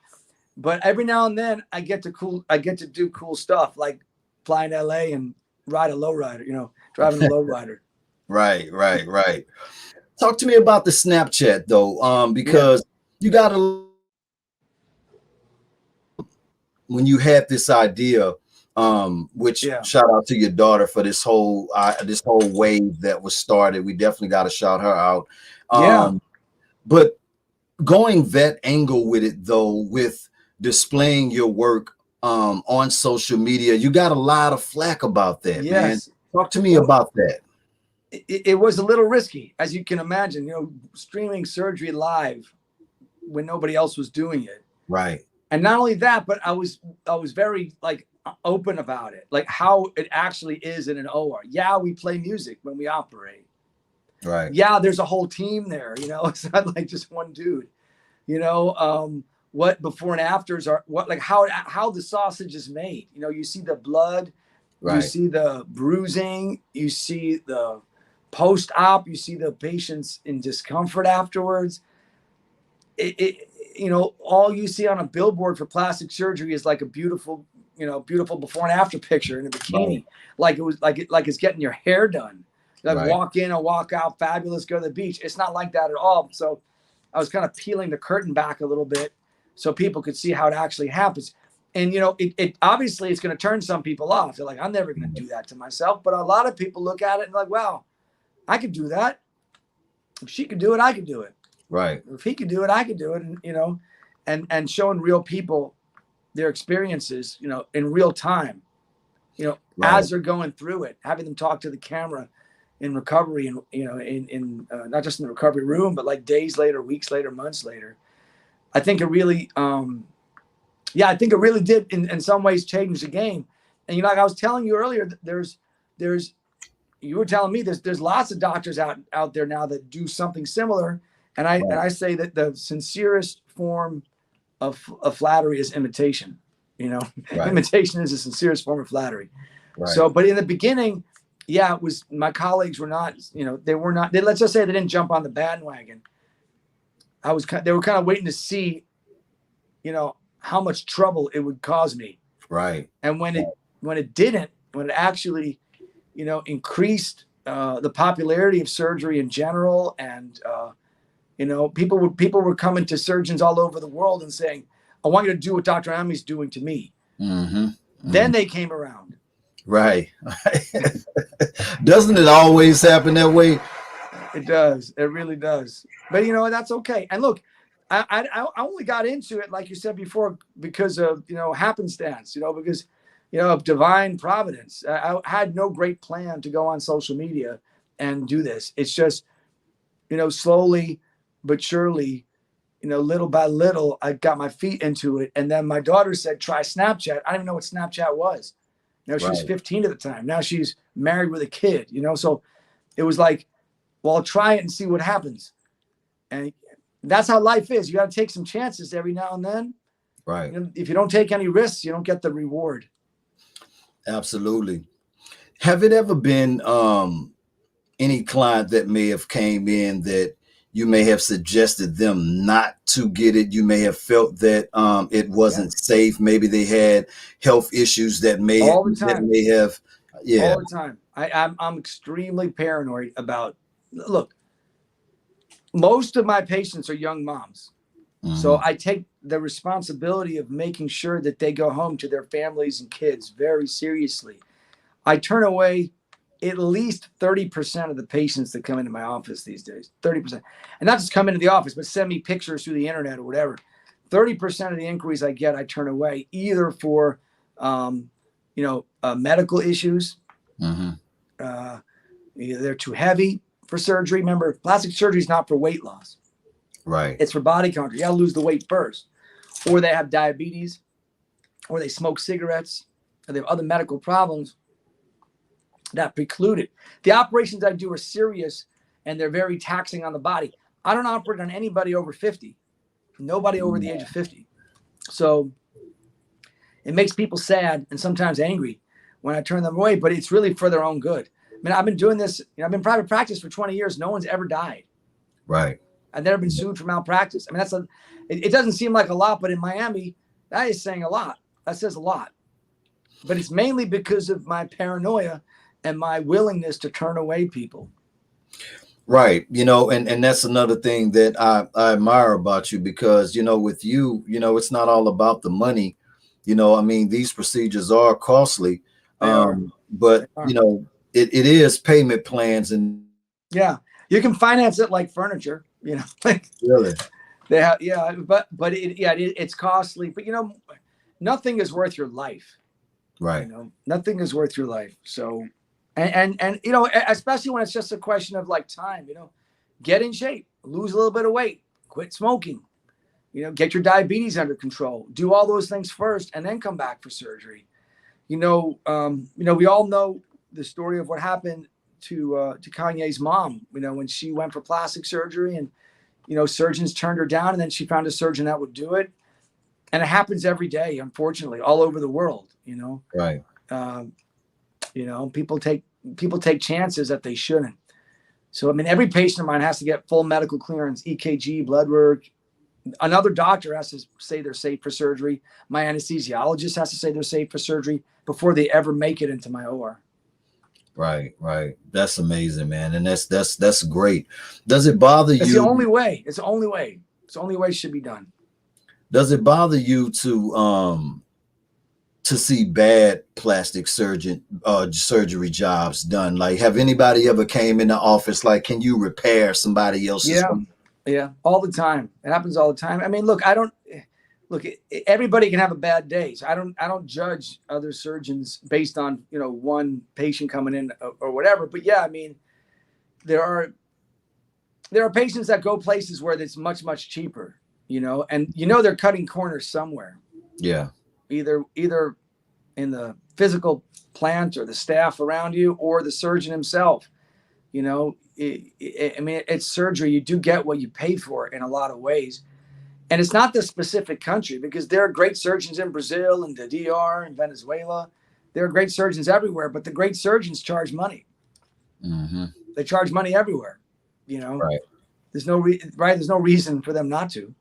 [SPEAKER 2] But every now and then I get to do cool stuff, like fly in LA and ride a lowrider, you know, driving a lowrider.
[SPEAKER 3] Right. Talk to me about the Snapchat though, because you got to, when you had this idea, which shout out to your daughter for this whole wave that was started. We definitely got to shout her out. But going that angle with it though, with displaying your work on social media, you got a lot of flack about that. Man. Talk to me about that.
[SPEAKER 2] It was a little risky, as you can imagine, you know, streaming surgery live when nobody else was doing it.
[SPEAKER 3] Right.
[SPEAKER 2] And not only that, but I was very like open about it, like how it actually is in an OR. Yeah, we play music when we operate.
[SPEAKER 3] Right.
[SPEAKER 2] Yeah, there's a whole team there, you know, it's not like just one dude, you know, what before and afters are, what, like how the sausage is made. You know, you see the blood, you see the bruising, you see the post-op, you see the patients in discomfort afterwards. You know, all you see on a billboard for plastic surgery is like a beautiful before and after picture in a bikini. Like it's getting your hair done. Like walk in and walk out, fabulous, go to the beach. It's not like that at all. So I was kind of peeling the curtain back a little bit so people could see how it actually happens. And, you know, it obviously it's going to turn some people off. They're like, I'm never going to do that to myself. But a lot of people look at it and like, wow, I could do that. If she could do it, I could do it.
[SPEAKER 3] Right.
[SPEAKER 2] If he could do it, I could do it. And, you know, and showing real people their experiences, you know, in real time, you know, as they're going through it, having them talk to the camera in recovery and, you know, in not just in the recovery room, but like days later, weeks later, months later. I think it really, I think it really did in some ways change the game. And, you know, like I was telling you earlier, there's, you you were telling me there's lots of doctors out there now that do something similar. And I say that the sincerest form of flattery is imitation. You know,
[SPEAKER 3] Right.
[SPEAKER 2] imitation is the sincerest form of flattery.
[SPEAKER 3] Right.
[SPEAKER 2] So, but in the beginning, yeah, it was, my colleagues were not, let's just say they didn't jump on the bandwagon. They were kind of waiting to see, how much trouble it would cause me.
[SPEAKER 3] Right.
[SPEAKER 2] And when it actually, increased the popularity of surgery in general, and people were coming to surgeons all over the world and saying, I want you to do what Dr. Miami's doing to me.
[SPEAKER 3] Mm-hmm.
[SPEAKER 2] Then they came around.
[SPEAKER 3] Right. Doesn't it always happen that way?
[SPEAKER 2] It does. It really does. But that's okay. And look, I only got into it, like you said before, because of happenstance. Because of divine providence. I had no great plan to go on social media and do this. It's just slowly but surely, little by little, I got my feet into it. And then my daughter said, try Snapchat. I didn't even know what Snapchat was. She was 15 at the time. Now she's married with a kid, so it was like, well, I'll try it and see what happens. And that's how life is. You got to take some chances every now and then.
[SPEAKER 3] Right.
[SPEAKER 2] If you don't take any risks, you don't get the reward.
[SPEAKER 3] Absolutely. Have it ever been any client that may have came in that you may have suggested them not to get it? You may have felt that it wasn't safe. Maybe they had health issues that may
[SPEAKER 2] all the time.
[SPEAKER 3] That may have. Yeah.
[SPEAKER 2] All the time. I'm extremely paranoid about. Look, most of my patients are young moms. Mm-hmm. So I take the responsibility of making sure that they go home to their families and kids very seriously. I turn away at least 30% of the patients that come into my office these days, 30%. And not just come into the office, but send me pictures through the internet or whatever. 30% of the inquiries I get, I turn away either for, medical issues. Mm-hmm. Either they're too heavy for surgery. Remember, plastic surgery is not for weight loss.
[SPEAKER 3] Right.
[SPEAKER 2] It's for body contour. You got to lose the weight first. Or they have diabetes, or they smoke cigarettes, or they have other medical problems that preclude it. The operations I do are serious, and they're very taxing on the body. I don't operate on anybody over 50. Nobody over the age of 50. So it makes people sad and sometimes angry when I turn them away, but it's really for their own good. I mean, I've been doing this, I've been in private practice for 20 years. No one's ever died.
[SPEAKER 3] Right.
[SPEAKER 2] I've never been sued for malpractice. I mean, it doesn't seem like a lot, but in Miami, that is saying a lot. That says a lot. But it's mainly because of my paranoia and my willingness to turn away people.
[SPEAKER 3] Right. And that's another thing that I admire about you, because, with you, it's not all about the money. I mean, these procedures are costly, but, it is payment plans. And
[SPEAKER 2] yeah, you can finance it like furniture, like
[SPEAKER 3] really
[SPEAKER 2] they have. Yeah. But it's costly, but nothing is worth your life.
[SPEAKER 3] Right.
[SPEAKER 2] Nothing is worth your life. So, and especially when it's just a question of like time, get in shape, lose a little bit of weight, quit smoking, get your diabetes under control, do all those things first, and then come back for surgery. We all know the story of what happened to Kanye's mom, when she went for plastic surgery, and, surgeons turned her down, and then she found a surgeon that would do it. And it happens every day, unfortunately, all over the world,
[SPEAKER 3] Right.
[SPEAKER 2] People take chances that they shouldn't. So, I mean, every patient of mine has to get full medical clearance, EKG, blood work. Another doctor has to say they're safe for surgery. My anesthesiologist has to say they're safe for surgery before they ever make it into my OR.
[SPEAKER 3] Right. That's amazing, man. And that's great. Does it bother you?
[SPEAKER 2] It's the only way. It's the only way. It's the only way it should be done.
[SPEAKER 3] Does it bother you to see bad plastic surgery jobs done? Like, have anybody ever came in the office like, can you repair somebody else's?
[SPEAKER 2] Yeah, all the time. It happens all the time. I mean, look, everybody can have a bad day. So I don't judge other surgeons based on, one patient coming in or whatever. But yeah, I mean, there are patients that go places where it's much, much cheaper, and they're cutting corners somewhere.
[SPEAKER 3] Yeah.
[SPEAKER 2] Either in the physical plant or the staff around you or the surgeon himself. You know, I mean, it's surgery. You do get what you pay for in a lot of ways. And it's not the specific country, because there are great surgeons in Brazil and the DR and Venezuela. There are great surgeons everywhere, but the great surgeons charge money.
[SPEAKER 3] Mm-hmm.
[SPEAKER 2] They charge money everywhere. You know,
[SPEAKER 3] Right.
[SPEAKER 2] there's no there's no reason for them not to.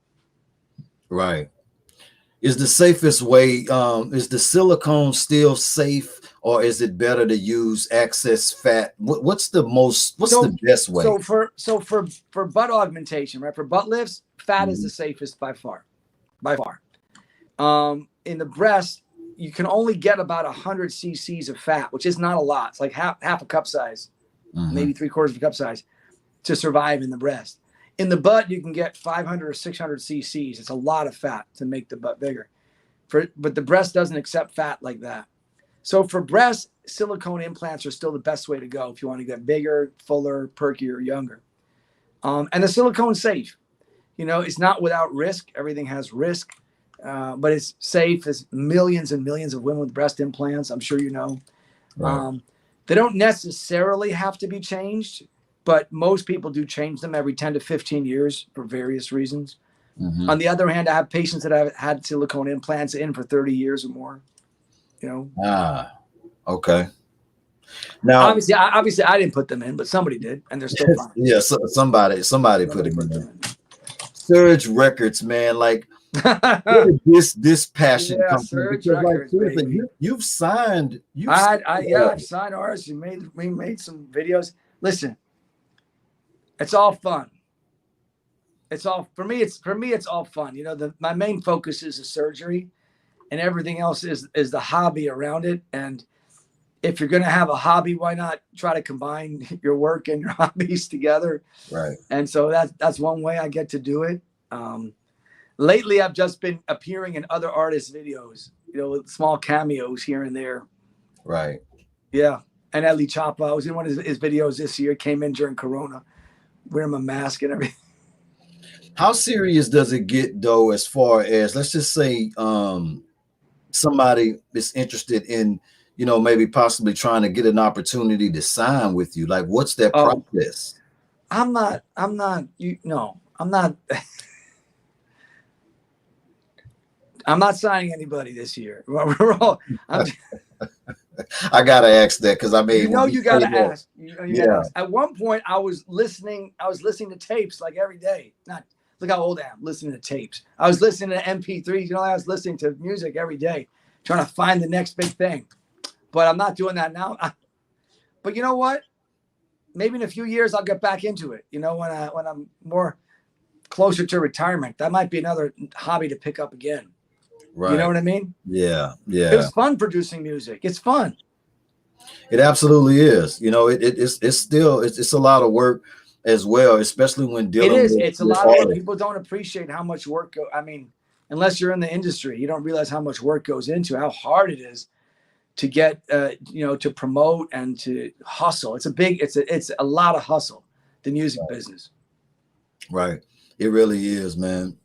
[SPEAKER 3] Right. Is the safest way, is the silicone still safe, or is it better to use excess fat? What's the best way?
[SPEAKER 2] So for butt augmentation, right? For butt lifts, fat is the safest by far. In the breast, you can only get about 100 cc's of fat, which is not a lot. It's like half a cup size, maybe 3/4 of a cup size, to survive in the breast. In the butt, you can get 500 or 600 cc's. It's a lot of fat to make the butt bigger. But the breast doesn't accept fat like that. So for breast, silicone implants are still the best way to go if you want to get bigger, fuller, perkier, younger. And the silicone's safe. You know, it's not without risk. Everything has risk, but it's safe. There's millions and millions of women with breast implants. I'm sure you know.
[SPEAKER 3] Right.
[SPEAKER 2] They don't necessarily have to be changed, but most people do change them every 10 to 15 years for various reasons.
[SPEAKER 3] Mm-hmm.
[SPEAKER 2] On the other hand, I have patients that have had silicone implants in for 30 years or more. You know.
[SPEAKER 3] Okay. Now,
[SPEAKER 2] obviously, I didn't put them in, but somebody did, and they're still fine.
[SPEAKER 3] Yeah, somebody put them in. Surge Records, man. Like, where did this passion come from?
[SPEAKER 2] Surge
[SPEAKER 3] Because,
[SPEAKER 2] Records,
[SPEAKER 3] like,
[SPEAKER 2] baby.
[SPEAKER 3] you've signed.
[SPEAKER 2] I've signed ours. We made some videos. Listen, it's all fun. It's all for me. It's all fun. You know, my main focus is the surgery, and everything else is the hobby around it. And if you're going to have a hobby, why not try to combine your work and your hobbies together?
[SPEAKER 3] Right.
[SPEAKER 2] And so that's one way I get to do it. Lately, I've just been appearing in other artists' videos, you know, with small cameos here and there.
[SPEAKER 3] Right.
[SPEAKER 2] Yeah. And Ellie Chapa, I was in one of his videos this year, came in during Corona, wearing my mask and everything.
[SPEAKER 3] How serious does it get, though, as far as, let's just say, somebody is interested in, you know, maybe possibly trying to get an opportunity to sign with you? Like, what's that process?
[SPEAKER 2] I'm not signing anybody this year.
[SPEAKER 3] I gotta ask that, because I mean,
[SPEAKER 2] you gotta ask.
[SPEAKER 3] Yeah.
[SPEAKER 2] At one point, I was listening to tapes like every day. Look how old I am, listening to tapes. I was listening to MP3s. You know, I was listening to music every day, trying to find the next big thing. But I'm not doing that now. But you know what? Maybe in a few years I'll get back into it. You know, when I'm more closer to retirement, that might be another hobby to pick up again.
[SPEAKER 3] Right.
[SPEAKER 2] You know what I mean?
[SPEAKER 3] Yeah. Yeah.
[SPEAKER 2] It was fun producing music. It's fun.
[SPEAKER 3] It absolutely is. You know, it's still a lot of work as well, especially when dealing with
[SPEAKER 2] it's a lot of work. People don't appreciate how much work I mean, unless you're in the industry, you don't realize how much work goes into, how hard it is to get you know, to promote and to hustle. It's a lot of hustle, the music business. Right.
[SPEAKER 3] It really is, man.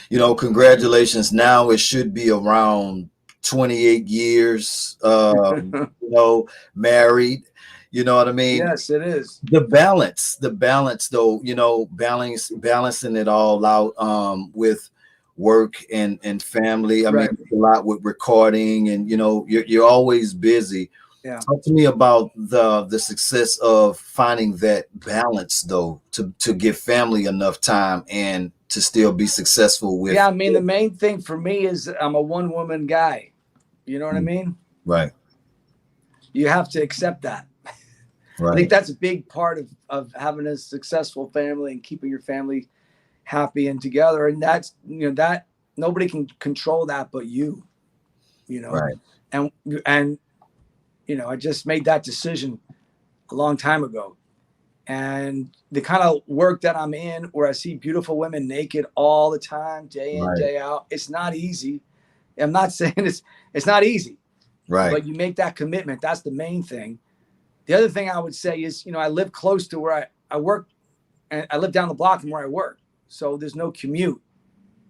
[SPEAKER 3] You know, congratulations. Now it should be around 28 years, you know, married. You know what I mean?
[SPEAKER 2] Yes, it is.
[SPEAKER 3] The balance though, you know, balancing it all out with work and family. I mean, a lot with recording, and you know, you're always busy.
[SPEAKER 2] Yeah.
[SPEAKER 3] Talk to me about the success of finding that balance though, to give family enough time and to still be successful with.
[SPEAKER 2] Yeah, I mean, the main thing for me is I'm a one-woman guy. You know what I mean?
[SPEAKER 3] Right.
[SPEAKER 2] You have to accept that.
[SPEAKER 3] Right.
[SPEAKER 2] I think that's a big part of having a successful family and keeping your family happy and together. And that's, you know, that nobody can control that but you know.
[SPEAKER 3] Right.
[SPEAKER 2] And you know, I just made that decision a long time ago. And the kind of work that I'm in, where I see beautiful women naked all the time, day in, day out, it's not easy. I'm not saying it's not easy.
[SPEAKER 3] Right.
[SPEAKER 2] But you make that commitment. That's the main thing. The other thing I would say is, you know, I live close to where I work, and I live down the block from where I work. So there's no commute.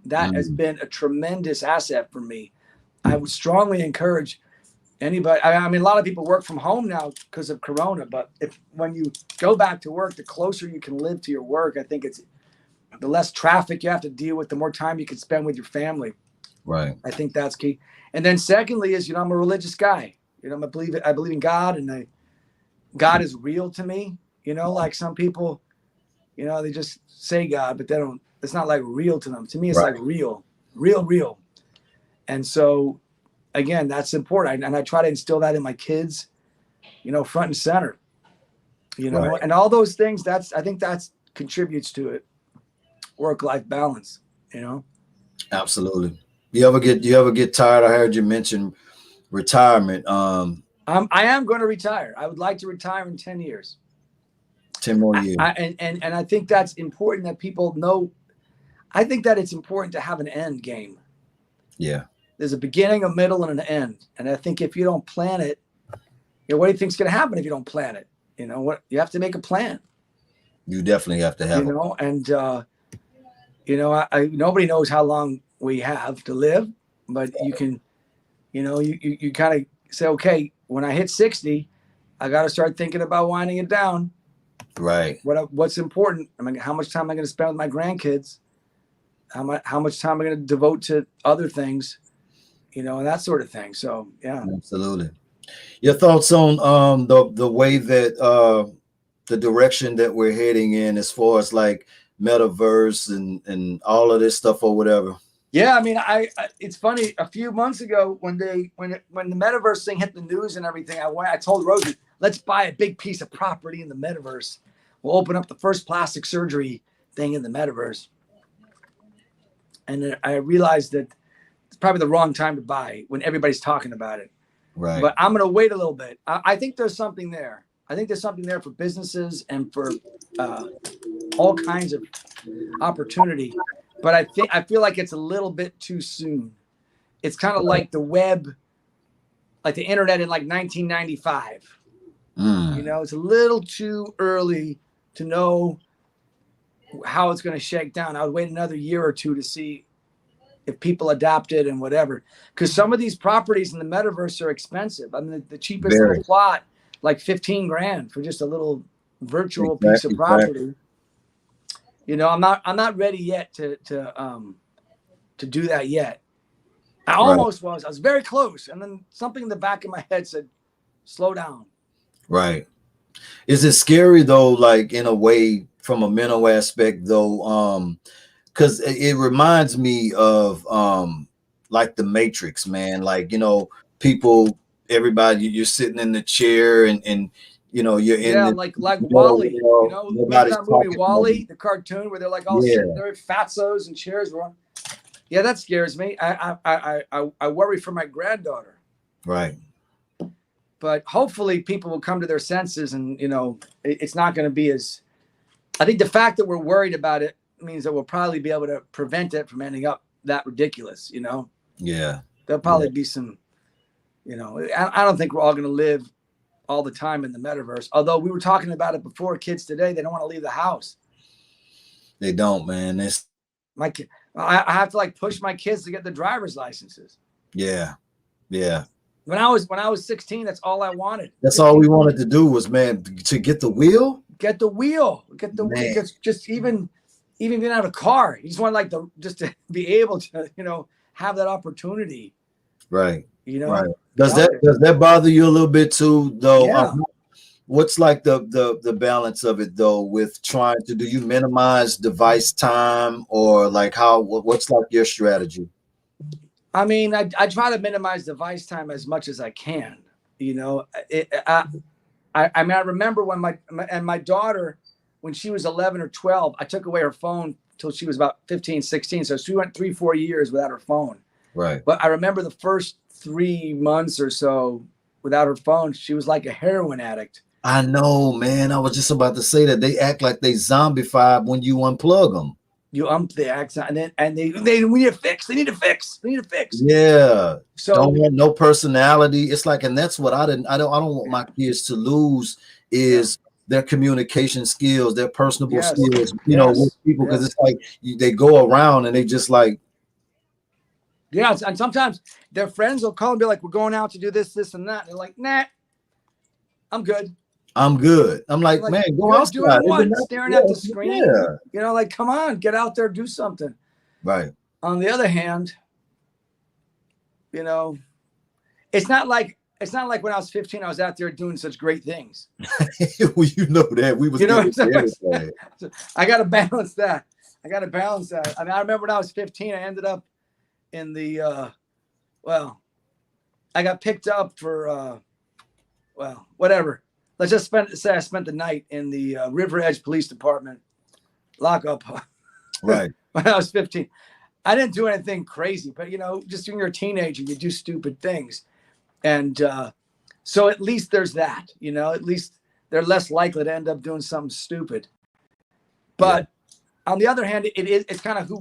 [SPEAKER 2] That has been a tremendous asset for me. I would strongly encourage Anybody, I mean, a lot of people work from home now because of Corona, but when you go back to work, the closer you can live to your work, I think it's the less traffic you have to deal with, the more time you can spend with your family.
[SPEAKER 3] Right.
[SPEAKER 2] I think that's key. And then secondly is, I'm a religious guy. I believe in God, and God is real to me. Like some people, they just say God, but it's not like real to them. To me, it's
[SPEAKER 3] Right.
[SPEAKER 2] like real. And so, again, that's important. And I try to instill that in my kids, front and center,
[SPEAKER 3] Right.
[SPEAKER 2] and all those things. I think that's contributes to it. Work-life balance,
[SPEAKER 3] Absolutely. You ever get tired? I heard you mention retirement.
[SPEAKER 2] I am going to retire. I would like to retire in 10 years.
[SPEAKER 3] 10 more years.
[SPEAKER 2] And I think that's important that people know. I think that it's important to have an end game.
[SPEAKER 3] Yeah.
[SPEAKER 2] There's a beginning, a middle, and an end. And I think if you don't plan it, what do you think's going to happen if you don't plan it? What you have to make a plan.
[SPEAKER 3] You definitely have to have.
[SPEAKER 2] Nobody knows how long we have to live, but you can, you kind of say, okay, when I hit 60, I got to start thinking about winding it down.
[SPEAKER 3] Right.
[SPEAKER 2] What's important? I mean, how much time am I going to spend with my grandkids? How much time am I going to devote to other things? And that sort of thing. So, yeah.
[SPEAKER 3] Absolutely. Your thoughts on the way that the direction that we're heading in as far as like metaverse and all of this stuff or whatever?
[SPEAKER 2] Yeah, I mean, it's funny. A few months ago, when the metaverse thing hit the news and everything, I told Rosie, let's buy a big piece of property in the metaverse. We'll open up the first plastic surgery thing in the metaverse. And then I realized that it's probably the wrong time to buy when everybody's talking about it.
[SPEAKER 3] Right.
[SPEAKER 2] But I'm going to wait a little bit. I think there's something there. I think there's something there for businesses and for all kinds of opportunity. But I feel like it's a little bit too soon. It's kind of like the web, like the internet in like 1995. It's a little too early to know how it's going to shake down. I would wait another year or two to see if people adapted and whatever. Because some of these properties in the metaverse are expensive. I mean, the cheapest little plot, like $15,000 for just a little virtual piece of property. I'm not ready yet to do that yet. I almost was. I was very close, and then something in the back of my head said, "Slow down."
[SPEAKER 3] Right. Is it scary though? Like in a way, from a mental aspect, though, because it reminds me of like the Matrix, man. Like people, everybody, you're sitting in the chair and you're in
[SPEAKER 2] like Wall-E. Remember that movie Wall-E, the cartoon where they're like all sitting there, fatzos and chairs. Yeah, that scares me. I worry for my granddaughter.
[SPEAKER 3] Right.
[SPEAKER 2] But hopefully people will come to their senses, and it's not going to be as. I think the fact that we're worried about it means that we'll probably be able to prevent it from ending up that ridiculous.
[SPEAKER 3] Yeah.
[SPEAKER 2] There'll probably be some. I don't think we're all going to live all the time in the metaverse. Although we were talking about it before, kids today, they don't want to leave the house.
[SPEAKER 3] They don't, man.
[SPEAKER 2] I have to like push my kids to get the driver's licenses.
[SPEAKER 3] Yeah. Yeah.
[SPEAKER 2] When I was 16, that's all I wanted.
[SPEAKER 3] That's all we wanted to do was, man, to get the wheel.
[SPEAKER 2] Get the wheel. Just even if you didn't have a car, you just want just to be able to, have that opportunity.
[SPEAKER 3] Right.
[SPEAKER 2] Right.
[SPEAKER 3] Does that bother you a little bit too, though?
[SPEAKER 2] Yeah.
[SPEAKER 3] What's like the balance of it though, with trying to, do you minimize device time, or like what's like your strategy?
[SPEAKER 2] I mean, I try to minimize device time as much as I can. I remember when my daughter, when she was 11 or 12, I took away her phone till she was about 15, 16. So she went 3-4 years without her phone.
[SPEAKER 3] Right.
[SPEAKER 2] But I remember the first 3 months or so without her phone, she was like a heroin addict.
[SPEAKER 3] I know, man. I was just about to say that they act like they zombified when you unplug them.
[SPEAKER 2] You the accent, and they we need to fix. They need to fix.
[SPEAKER 3] Yeah.
[SPEAKER 2] So
[SPEAKER 3] don't want no personality. It's like, and that's what I don't want my kids to lose is their communication skills, their personable skills, with people, because it's like they go around and they just like,
[SPEAKER 2] Yeah, and sometimes their friends will call and be like, "We're going out to do this, this, and that." And they're like, "Nah, I'm good."
[SPEAKER 3] I'm good. I'm like,
[SPEAKER 2] Like,
[SPEAKER 3] man, go
[SPEAKER 2] good
[SPEAKER 3] outside.
[SPEAKER 2] doing what? Staring at the screen?
[SPEAKER 3] Yeah.
[SPEAKER 2] You know, like, come on, get out there, do something.
[SPEAKER 3] Right.
[SPEAKER 2] On the other hand, you know, it's not like when I was 15, I was out there doing such great things.
[SPEAKER 3] Well, you know that we was,
[SPEAKER 2] You know,
[SPEAKER 3] everything.
[SPEAKER 2] I got to balance that. I mean, I remember when I was 15, I ended up in the, I got picked up for, whatever. Let's just say I spent the night in the River Edge Police Department lockup.
[SPEAKER 3] Right.
[SPEAKER 2] When I was 15. I didn't do anything crazy, but, you know, just when you're a teenager, you do stupid things. And so at least there's that, you know, at least they're less likely to end up doing something stupid. But on the other hand, it's kind of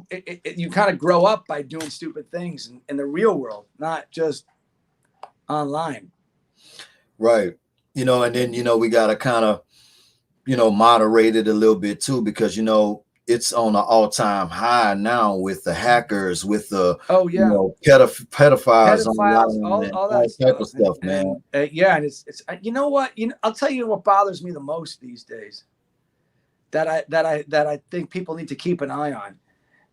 [SPEAKER 2] you kind of grow up by doing stupid things in the real world, not just online.
[SPEAKER 3] Right. You know, and then, you know, we got to kind of, you know, moderate it a little bit too, because, you know, it's on an all-time high now with the hackers, with the you know, pedophiles online, all that type of stuff, man.
[SPEAKER 2] And it's you know what, I'll tell you what bothers me the most these days that I think people need to keep an eye on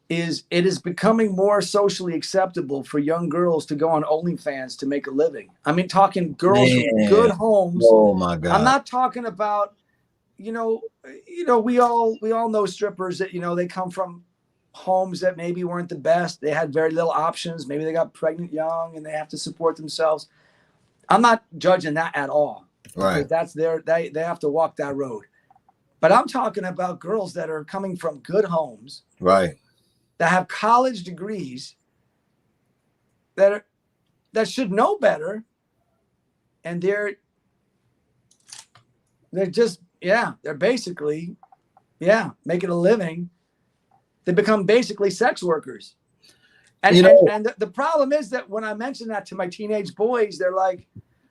[SPEAKER 2] is it is becoming more socially acceptable for young girls to go on OnlyFans to make a living. I mean, talking girls from good homes.
[SPEAKER 3] Oh my God.
[SPEAKER 2] I'm not talking about, you know, we all know strippers that, you know, they come from homes that maybe weren't the best. They had very little options. Maybe they got pregnant young and they have to support themselves. I'm not judging that at all.
[SPEAKER 3] Right.
[SPEAKER 2] That's they have to walk that road. But I'm talking about girls that are coming from good homes.
[SPEAKER 3] Right.
[SPEAKER 2] That have college degrees that should know better. And they're just, they're basically, making a living. They become basically sex workers. And, and the problem is that when I mention that to my teenage boys, they're like,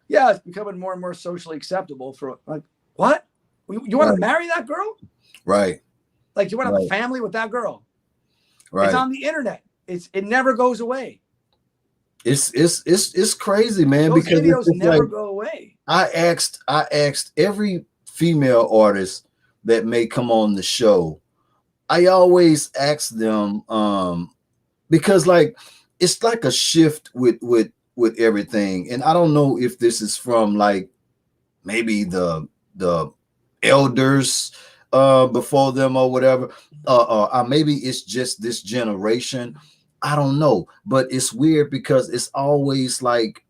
[SPEAKER 2] yeah, it's becoming more and more socially acceptable for, like, what? You want to marry that girl?
[SPEAKER 3] Right.
[SPEAKER 2] Like, you want to have a family with that girl?
[SPEAKER 3] Right.
[SPEAKER 2] It's on the internet. It never goes away.
[SPEAKER 3] It's crazy, man.
[SPEAKER 2] Those
[SPEAKER 3] because
[SPEAKER 2] videos
[SPEAKER 3] it's
[SPEAKER 2] never
[SPEAKER 3] like,
[SPEAKER 2] go away.
[SPEAKER 3] I asked every female artist that may come on the show. I always ask them, because like it's like a shift with everything, and I don't know if this is from like maybe the elders before them or whatever, maybe it's just this generation. I don't know, but it's weird because it's always like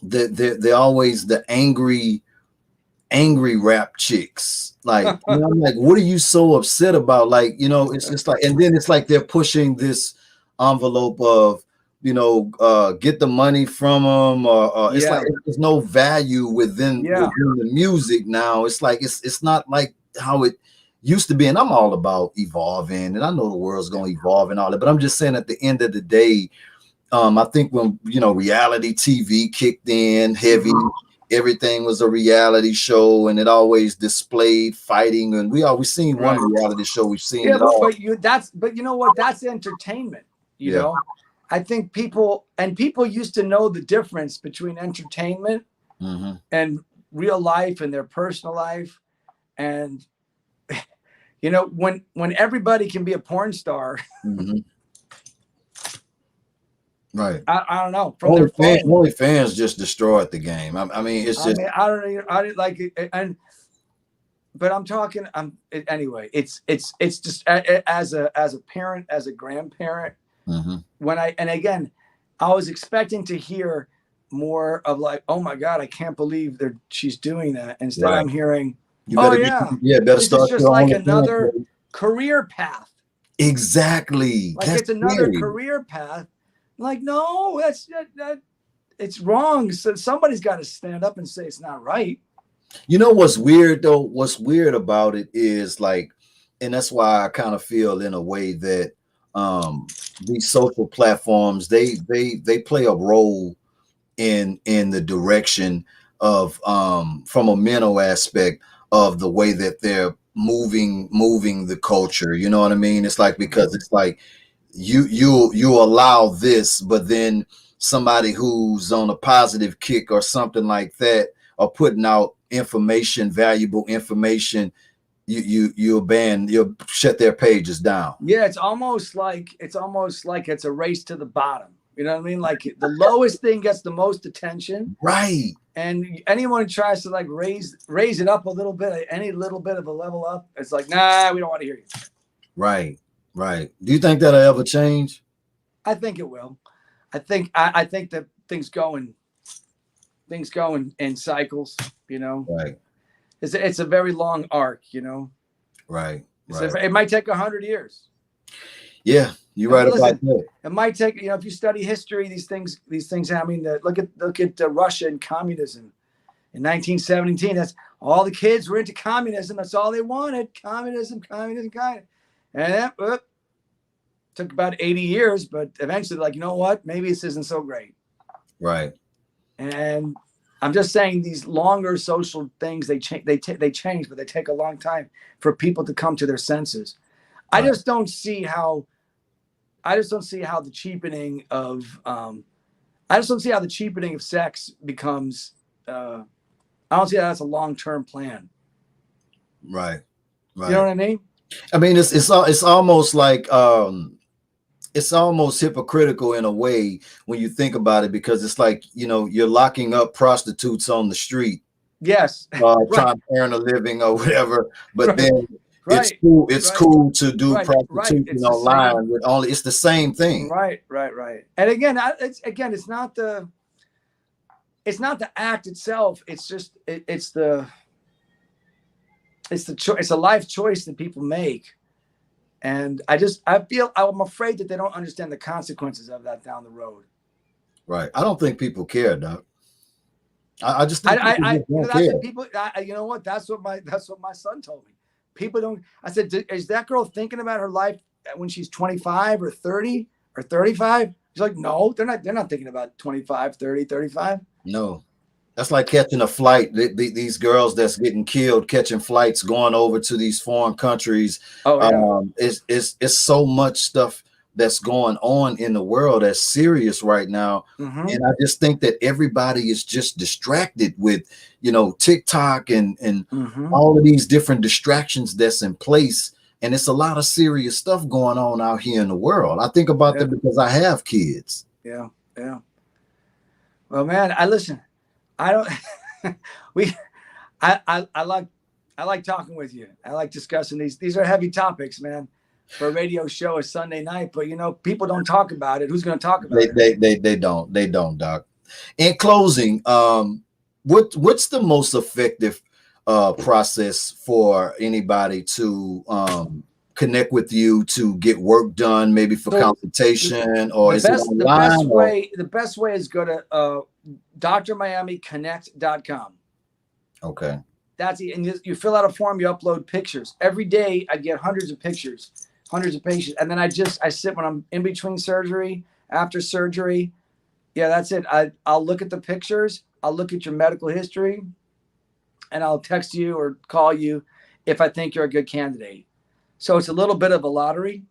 [SPEAKER 3] they're always the angry rap chicks. Like, you know, I'm like, what are you so upset about? Like, you know, it's just like, and then it's like they're pushing this envelope of, you know, get the money from them, or it's like there's no value within the music now. It's like it's not like how it used to be. And I'm all about evolving, and I know the world's going to evolve and all that, but I'm just saying at the end of the day, I think when, you know, reality TV kicked in heavy, everything was a reality show, and it always displayed fighting, and we always seen one reality show, we've seen it all.
[SPEAKER 2] But you know what, that's entertainment, you know. I think people used to know the difference between entertainment and real life and their personal life. And you know, when everybody can be a porn star,
[SPEAKER 3] right?
[SPEAKER 2] I don't know. From their phone,
[SPEAKER 3] only fans just destroyed the game. I mean, it's just.
[SPEAKER 2] I didn't like it, but I'm talking. Anyway. It's just as a parent, as a grandparent. Again, I was expecting to hear more of like, oh my God, I can't believe she's doing that. Instead, I'm hearing, better
[SPEAKER 3] this
[SPEAKER 2] start. It's just like another career path.
[SPEAKER 3] Exactly.
[SPEAKER 2] Like it's another career path. Like, no, it's wrong. So somebody's got to stand up and say it's not right.
[SPEAKER 3] You know what's weird though? What's weird about it is like, and that's why I kind of feel in a way that these social platforms, they play a role in the direction of from a mental aspect of the way that they're moving the culture. You know what I mean? It's like, because it's like you allow this, but then somebody who's on a positive kick or something like that, or putting out information, valuable information, you'll shut their pages down.
[SPEAKER 2] Yeah, it's almost like it's a race to the bottom. You know what I mean? Like the lowest thing gets the most attention.
[SPEAKER 3] Right.
[SPEAKER 2] And anyone who tries to like raise it up a little bit, any little bit of a level up, it's like, nah, we don't want to hear you.
[SPEAKER 3] Right. Do you think that'll ever change?
[SPEAKER 2] I think it will. I think that things go in cycles, you know.
[SPEAKER 3] Right.
[SPEAKER 2] It's a very long arc, you know.
[SPEAKER 3] Right.
[SPEAKER 2] It might take 100 years.
[SPEAKER 3] Yeah, you're right about that.
[SPEAKER 2] It might take, you know, if you study history, these things. I mean, look at Russia and communism in 1917. That's all the kids were into communism. That's all they wanted: communism. And that took about 80 years, but eventually, like, you know what? Maybe this isn't so great.
[SPEAKER 3] Right.
[SPEAKER 2] And I'm just saying, these longer social things, they change, but they take a long time for people to come to their senses. Right. I just don't see how the cheapening of sex becomes. I don't see how that's a long-term plan.
[SPEAKER 3] Right.
[SPEAKER 2] You know what I mean?
[SPEAKER 3] I mean, it's almost like it's almost hypocritical in a way when you think about it, because it's like, you know, you're locking up prostitutes on the street.
[SPEAKER 2] Yes.
[SPEAKER 3] Trying to earn a living or whatever, but then it's cool to do prostitution online with only, it's the same thing.
[SPEAKER 2] Right. And again, it's not the act itself. It's just it's a life choice that people make. And I'm afraid that they don't understand the consequences of that down the road. Right.
[SPEAKER 3] I don't think people care, Doc. I just think people don't care.
[SPEAKER 2] You know what? That's what my son told me. People don't. I said, is that girl thinking about her life when she's 25 or 30 or 35? She's like, no, they're not thinking about 25, 30, 35.
[SPEAKER 3] No. That's like catching a flight. These girls that's getting killed, catching flights, going over to these foreign countries.
[SPEAKER 2] Oh, yeah.
[SPEAKER 3] It's so much stuff that's going on in the world that's serious right now. Mm-hmm. And I just think that everybody is just distracted with, you know, TikTok and mm-hmm. all of these different distractions that's in place. And it's a lot of serious stuff going on out here in the world. I think about that because I have kids.
[SPEAKER 2] Yeah. Well, man, I like talking with you. I like discussing these. These are heavy topics, man. For a radio show a Sunday night, but you know, people don't talk about it. Who's going to talk about it?
[SPEAKER 3] They don't, Doc. In closing, what's the most effective process for anybody to connect with you to get work done, maybe for consultation, or is it online?
[SPEAKER 2] The best way is go to DrMiamiConnect.com.
[SPEAKER 3] Okay.
[SPEAKER 2] That's it. And you fill out a form, you upload pictures. Every day I get hundreds of pictures, hundreds of patients. And then I sit when I'm in between surgery, after surgery. Yeah, that's it. I'll look at the pictures. I'll look at your medical history, and I'll text you or call you if I think you're a good candidate. So it's a little bit of a lottery.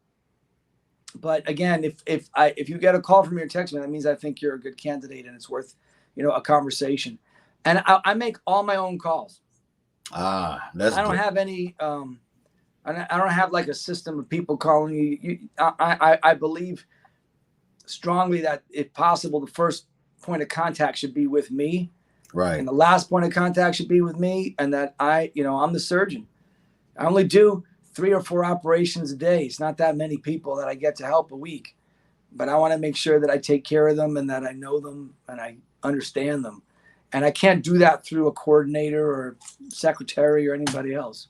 [SPEAKER 2] But again, if you get a call from me or text me, that means I think you're a good candidate and it's worth, you know, a conversation. And I make all my own calls.
[SPEAKER 3] I
[SPEAKER 2] don't have any. I don't have like a system of people calling you. I believe strongly that if possible, the first point of contact should be with me,
[SPEAKER 3] right,
[SPEAKER 2] and the last point of contact should be with me, and that I'm the surgeon. I only do 3 or 4 operations a day. It's not that many people that I get to help a week, but I want to make sure that I take care of them and that I know them and I understand them. And I can't do that through a coordinator or secretary or anybody else.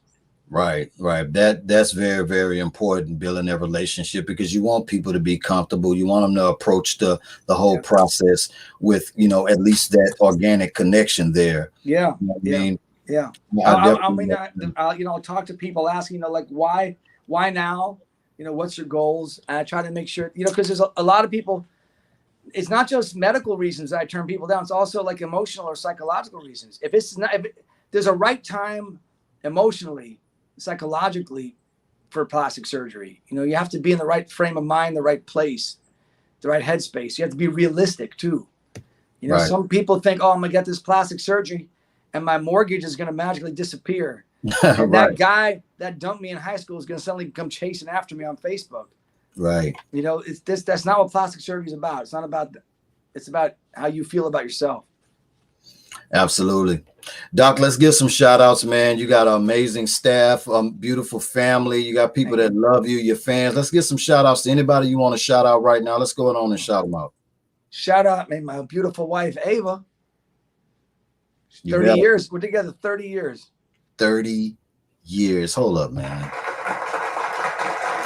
[SPEAKER 3] Right. That's very, very important, building that relationship, because you want people to be comfortable. You want them to approach the whole process with, you know, at least that organic connection there.
[SPEAKER 2] Yeah.
[SPEAKER 3] You know what I mean?
[SPEAKER 2] Yeah. I'll talk to people asking, you know, like, why now? You know, what's your goals? And I try to make sure, you know, because there's a lot of people. It's not just medical reasons that I turn people down. It's also like emotional or psychological reasons. If there's a right time emotionally, psychologically, for plastic surgery. You know, you have to be in the right frame of mind, the right place, the right headspace. You have to be realistic too. You know,
[SPEAKER 3] Right.
[SPEAKER 2] some people think, oh, I'm gonna get this plastic surgery and my mortgage is gonna magically disappear. And
[SPEAKER 3] Right.
[SPEAKER 2] that guy that dumped me in high school is gonna suddenly come chasing after me on Facebook.
[SPEAKER 3] Right.
[SPEAKER 2] You know, that's not what plastic surgery is about. It's not about it's about how you feel about yourself.
[SPEAKER 3] Absolutely. Doc, let's give some shout outs, man. You got an amazing staff, beautiful family. You got people that love you, your fans. Let's get some shout outs to anybody you want to shout out right now. Let's go on and shout them out.
[SPEAKER 2] Shout out, man, my beautiful wife, Ava. 30
[SPEAKER 3] better.
[SPEAKER 2] years. We're together 30 years.
[SPEAKER 3] 30 years. Hold up, man.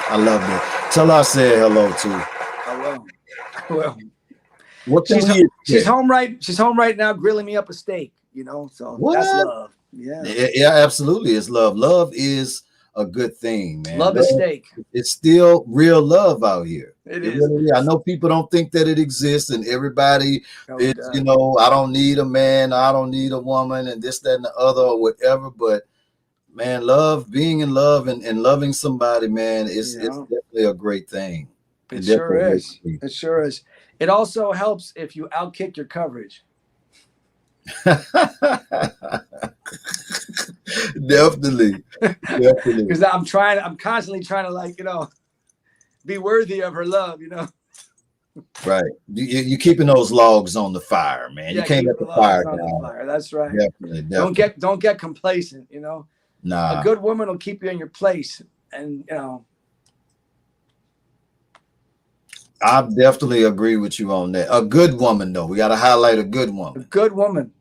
[SPEAKER 3] I love that. Tell her I said hello too.
[SPEAKER 2] Oh, well.
[SPEAKER 3] What
[SPEAKER 2] she's home right now grilling me up a steak, you know, so that's love.
[SPEAKER 3] Yeah, absolutely. It's love. Love is a good thing, man.
[SPEAKER 2] Love is steak.
[SPEAKER 3] It's still real love out here.
[SPEAKER 2] It is.
[SPEAKER 3] Really, I know people don't think that it exists, and everybody it's, you know, I don't need a man, I don't need a woman, and this, that, and the other, or whatever. But man, love, being in love and loving somebody, man, it's definitely a great thing.
[SPEAKER 2] It sure is. It sure is. It also helps if you outkick your coverage.
[SPEAKER 3] Definitely.
[SPEAKER 2] Because I'm constantly trying to, like, you know, be worthy of her love, you know.
[SPEAKER 3] Right. You're keeping those logs on the fire, man. You can't let the fire down.
[SPEAKER 2] That's right.
[SPEAKER 3] Definitely.
[SPEAKER 2] Don't get complacent, you know.
[SPEAKER 3] Nah.
[SPEAKER 2] A good woman will keep you in your place, and you know.
[SPEAKER 3] I definitely agree with you on that. A good woman, though. We got to highlight a good woman.
[SPEAKER 2] A good woman.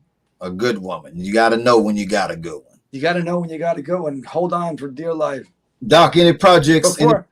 [SPEAKER 3] A good woman. You got to know when you got a good one.
[SPEAKER 2] You got to know when you got to go and hold on for dear life.
[SPEAKER 3] Doc, any projects?
[SPEAKER 2] Before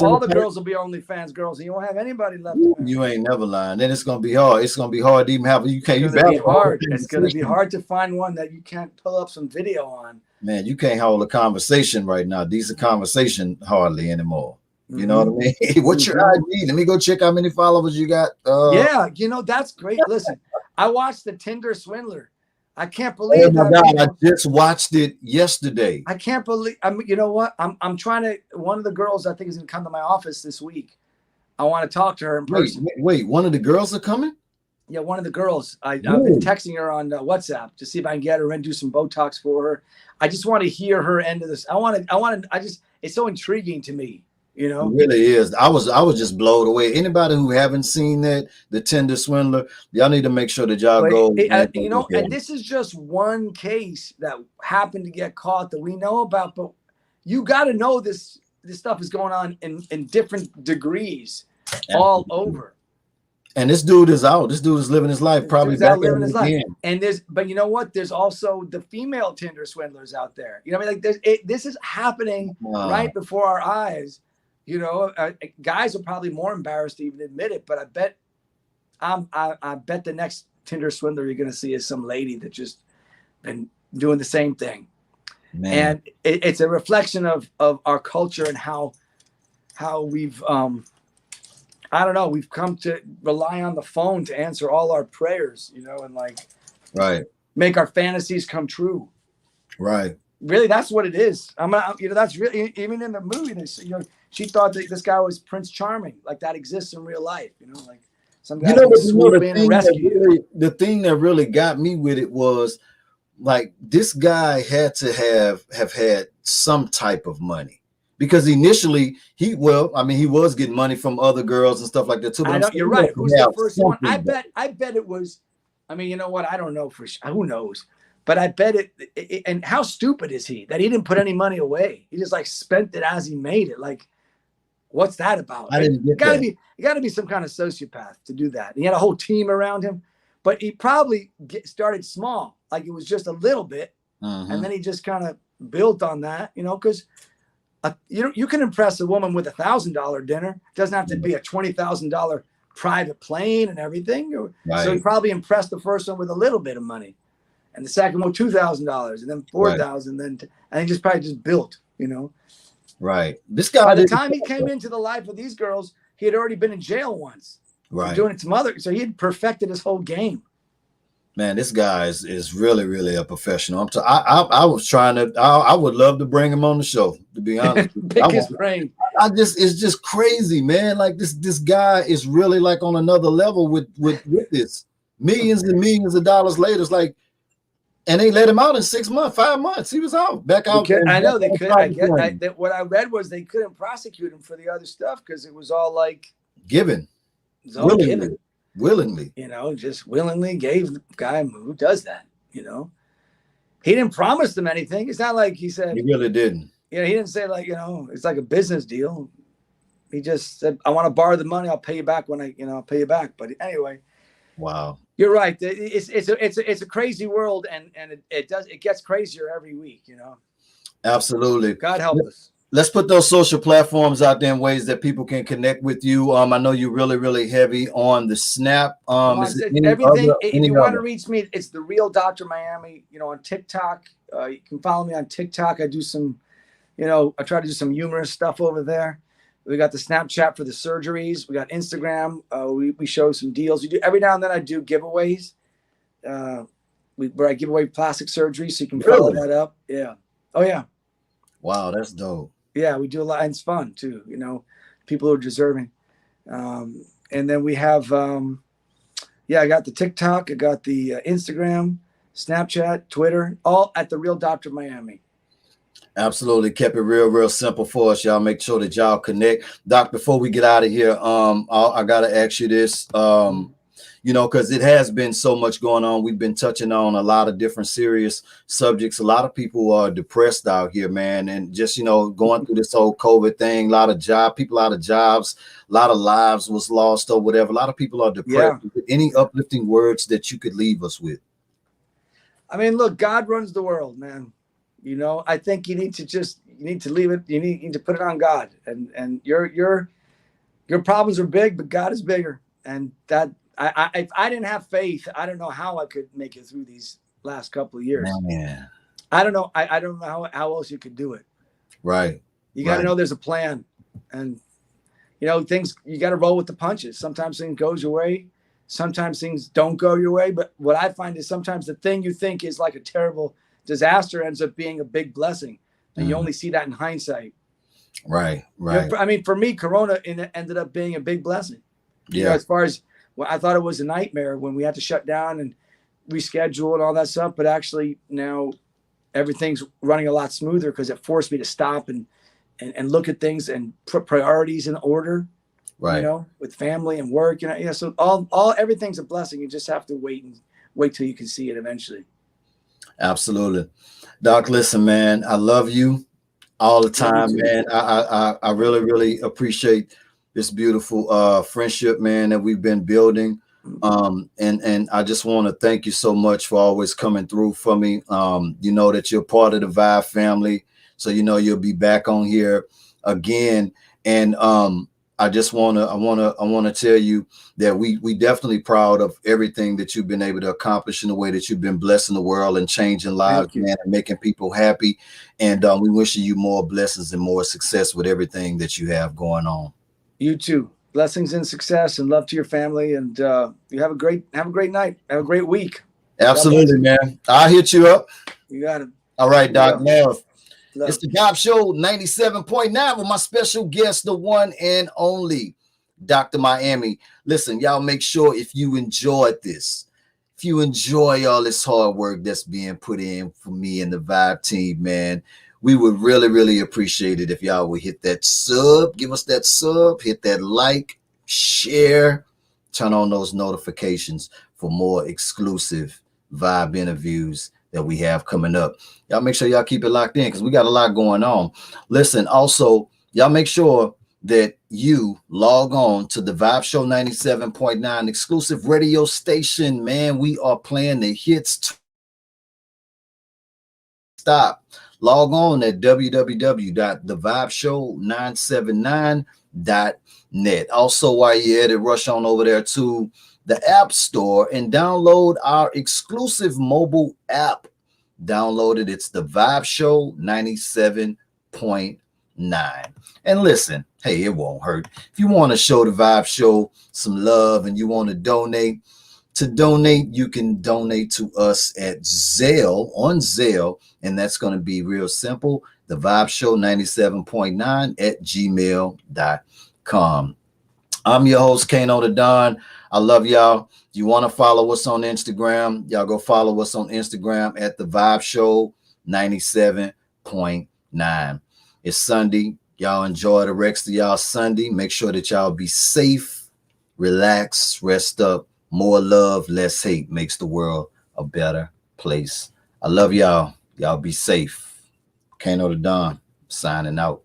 [SPEAKER 2] all the girls will be OnlyFans girls, and you won't have anybody left.
[SPEAKER 3] You ain't never lying. Then it's gonna be hard. It's gonna be hard to even have. You can't.
[SPEAKER 2] It's gonna be hard. It's gonna be hard to find one that you can't pull up some video on.
[SPEAKER 3] Man, you can't hold a conversation right now. Decent conversation hardly anymore. You know what I mean? What's your ID? Let me go check how many followers you got.
[SPEAKER 2] Yeah, you know, that's great. Listen, I watched the Tinder Swindler. I can't believe.
[SPEAKER 3] Oh my God, I just watched it yesterday.
[SPEAKER 2] I can't believe. You know what? I'm trying to. One of the girls I think is gonna come to my office this week. I want to talk to her in person.
[SPEAKER 3] Wait, one of the girls are coming?
[SPEAKER 2] Yeah, one of the girls. I've been texting her on WhatsApp to see if I can get her and do some Botox for her. I just want to hear her end of this. It's so intriguing to me. You know,
[SPEAKER 3] it really is. I was just blown away. Anybody who haven't seen that, the Tinder Swindler, y'all need to make sure that y'all go.
[SPEAKER 2] You know, and this is just one case that happened to get caught that we know about, but you got to know this stuff is going on in different degrees all over. And
[SPEAKER 3] this dude is out. This dude is living his life, probably back living his life.
[SPEAKER 2] And but you know what? There's also the female Tinder swindlers out there. You know what I mean? Like this is happening right before our eyes. You know, guys are probably more embarrassed to even admit it, but I bet the next Tinder swindler you're going to see is some lady that just been doing the same thing. Man. And it's a reflection of our culture and how we've I don't know, we've come to rely on the phone to answer all our prayers, you know, and like make our fantasies come true.
[SPEAKER 3] Right.
[SPEAKER 2] Really, that's what it is. You know, that's really, even in the movie, you know, she thought that this guy was Prince Charming, like that exists in real life. You know, like some guy swoop in and rescue.
[SPEAKER 3] The thing that really got me with it was like this guy had to have had some type of money, because initially he was getting money from other girls and stuff like that too. But
[SPEAKER 2] I know you're right. Who's the first one? I bet it was. I mean, you know what? I don't know for sure. Who knows? But I bet it. And how stupid is he that he didn't put any money away? He just like spent it as he made it. Like, what's that about?
[SPEAKER 3] I didn't get that.
[SPEAKER 2] You gotta be some kind of sociopath to do that. And he had a whole team around him, but he probably started small, like it was just a little bit, and then he just kind of built on that. You know, because you can impress a woman with $1,000 dinner. It doesn't have to be a $20,000 private plane and everything. Right. So he probably impressed the first one with a little bit of money, and the second one $2,000, and then $4,000, and he just probably just built. You know.
[SPEAKER 3] Right. This guy.
[SPEAKER 2] By the time he came into the life of these girls, he had already been in jail once.
[SPEAKER 3] Right.
[SPEAKER 2] Doing it to mother, so he had perfected his whole game.
[SPEAKER 3] Man, this guy is really, really a professional. I was trying to, I would love to bring him on the show, to be honest with you.
[SPEAKER 2] Pick his brain.
[SPEAKER 3] It's just crazy, man. Like this guy is really like on another level with this. Millions and millions of dollars later. It's like, and they let him out in 6 months, 5 months. He was out, back out.
[SPEAKER 2] I know they could. What I read was they couldn't prosecute him for the other stuff because it was all like
[SPEAKER 3] given.
[SPEAKER 2] It was all given.
[SPEAKER 3] Willingly,
[SPEAKER 2] just willingly gave the guy who does that. He didn't promise them anything. It's not like he said
[SPEAKER 3] he really didn't.
[SPEAKER 2] He didn't say like it's like a business deal. He just said, "I want to borrow the money. I'll pay you back when I'll pay you back." But anyway,
[SPEAKER 3] wow,
[SPEAKER 2] you're right. It's a crazy world, and it gets crazier every week.
[SPEAKER 3] Absolutely.
[SPEAKER 2] God help us.
[SPEAKER 3] Let's put those social platforms out there in ways that people can connect with you. I know you're really, really heavy on the Snap.
[SPEAKER 2] Everything. If you want to reach me, it's the real Dr. Miami. On TikTok, you can follow me on TikTok. I do some, I try to do some humorous stuff over there. We got the Snapchat for the surgeries. We got Instagram. We show some deals. We do every now and then. I do giveaways, where I give away plastic surgery, so you can follow that up. Yeah. Oh yeah.
[SPEAKER 3] Wow, that's dope.
[SPEAKER 2] Yeah, we do a lot, and it's fun too. People who are deserving. And then we have, I got the TikTok, I got the Instagram, Snapchat, Twitter, all at the real Dr. Miami.
[SPEAKER 3] Absolutely, kept it real simple for us. Y'all make sure that y'all connect. Doc, before we get out of here, I gotta ask you this. Because it has been so much going on. We've been touching on a lot of different serious subjects. A lot of people are depressed out here, man. And just, going through this whole COVID thing, people out of jobs, a lot of lives was lost or whatever. A lot of people are depressed. Yeah. Any uplifting words that you could leave us with?
[SPEAKER 2] I mean, look, God runs the world, man. I think you need to leave it. You need to put it on God, and your problems are big, but God is bigger. And that, if I didn't have faith, I don't know how I could make it through these last couple of years.
[SPEAKER 3] Man.
[SPEAKER 2] I don't know. I don't know how else you could do it.
[SPEAKER 3] Right.
[SPEAKER 2] You got to know there's a plan, and things, you got to roll with the punches. Sometimes things goes your way. Sometimes things don't go your way. But what I find is sometimes the thing you think is like a terrible disaster ends up being a big blessing. And you only see that in hindsight.
[SPEAKER 3] Right.
[SPEAKER 2] I mean, for me, Corona ended up being a big blessing.
[SPEAKER 3] Yeah.
[SPEAKER 2] As far as, well, I thought it was a nightmare when we had to shut down and reschedule and all that stuff. But actually now everything's running a lot smoother because it forced me to stop and look at things and put priorities in order,
[SPEAKER 3] right?
[SPEAKER 2] With family and work, so all everything's a blessing. You just have to wait till you can see it eventually.
[SPEAKER 3] Absolutely. Doc, listen, man, I love you all the time, man. I really, really appreciate this beautiful friendship, man, that we've been building. And I just want to thank you so much for always coming through for me. That you're part of the Vibe family. So, you'll be back on here again. And I want to tell you that we definitely proud of everything that you've been able to accomplish in the way that you've been blessing the world and changing lives, man, and making people happy. And we wishing you more blessings and more success with everything that you have going on.
[SPEAKER 2] You too. Blessings and success and love to your family. And you have a great night. Have a great week.
[SPEAKER 3] Absolutely, man. I'll hit you up.
[SPEAKER 2] You got it.
[SPEAKER 3] All right, Doc. It's the Vibe Show 97.9 with my special guest, the one and only Dr. Miami. Listen, y'all make sure if you enjoyed this, if you enjoy all this hard work that's being put in for me and the Vibe team, man, we would really, really appreciate it if y'all would hit that sub, give us that sub, hit that like, share, turn on those notifications for more exclusive Vibe interviews that we have coming up. Y'all make sure y'all keep it locked in because we got a lot going on. Listen, also, y'all make sure that you log on to the Vibe Show 97.9 exclusive radio station. Man, we are playing the hits. Stop. Log on at www.thevibeshow979.net. Also, while you're at it, rush on over there to the App Store and download our exclusive mobile app. Download it. It's the Vibe Show 97.9. And listen, hey, it won't hurt. If you want to show the Vibe Show some love and you want to donate to donate, you can donate to us at Zelle, on Zelle, and that's going to be real simple. The Vibe Show 97.9 at gmail.com. I'm your host, Kano the Don. I love y'all. You want to follow us on Instagram? Y'all go follow us on Instagram at the Vibe Show 97.9. It's Sunday. Y'all enjoy the rest of y'all Sunday. Make sure that y'all be safe, relax, rest up. More love, less hate makes the world a better place. I love y'all. Y'all be safe. Kano the Don signing out.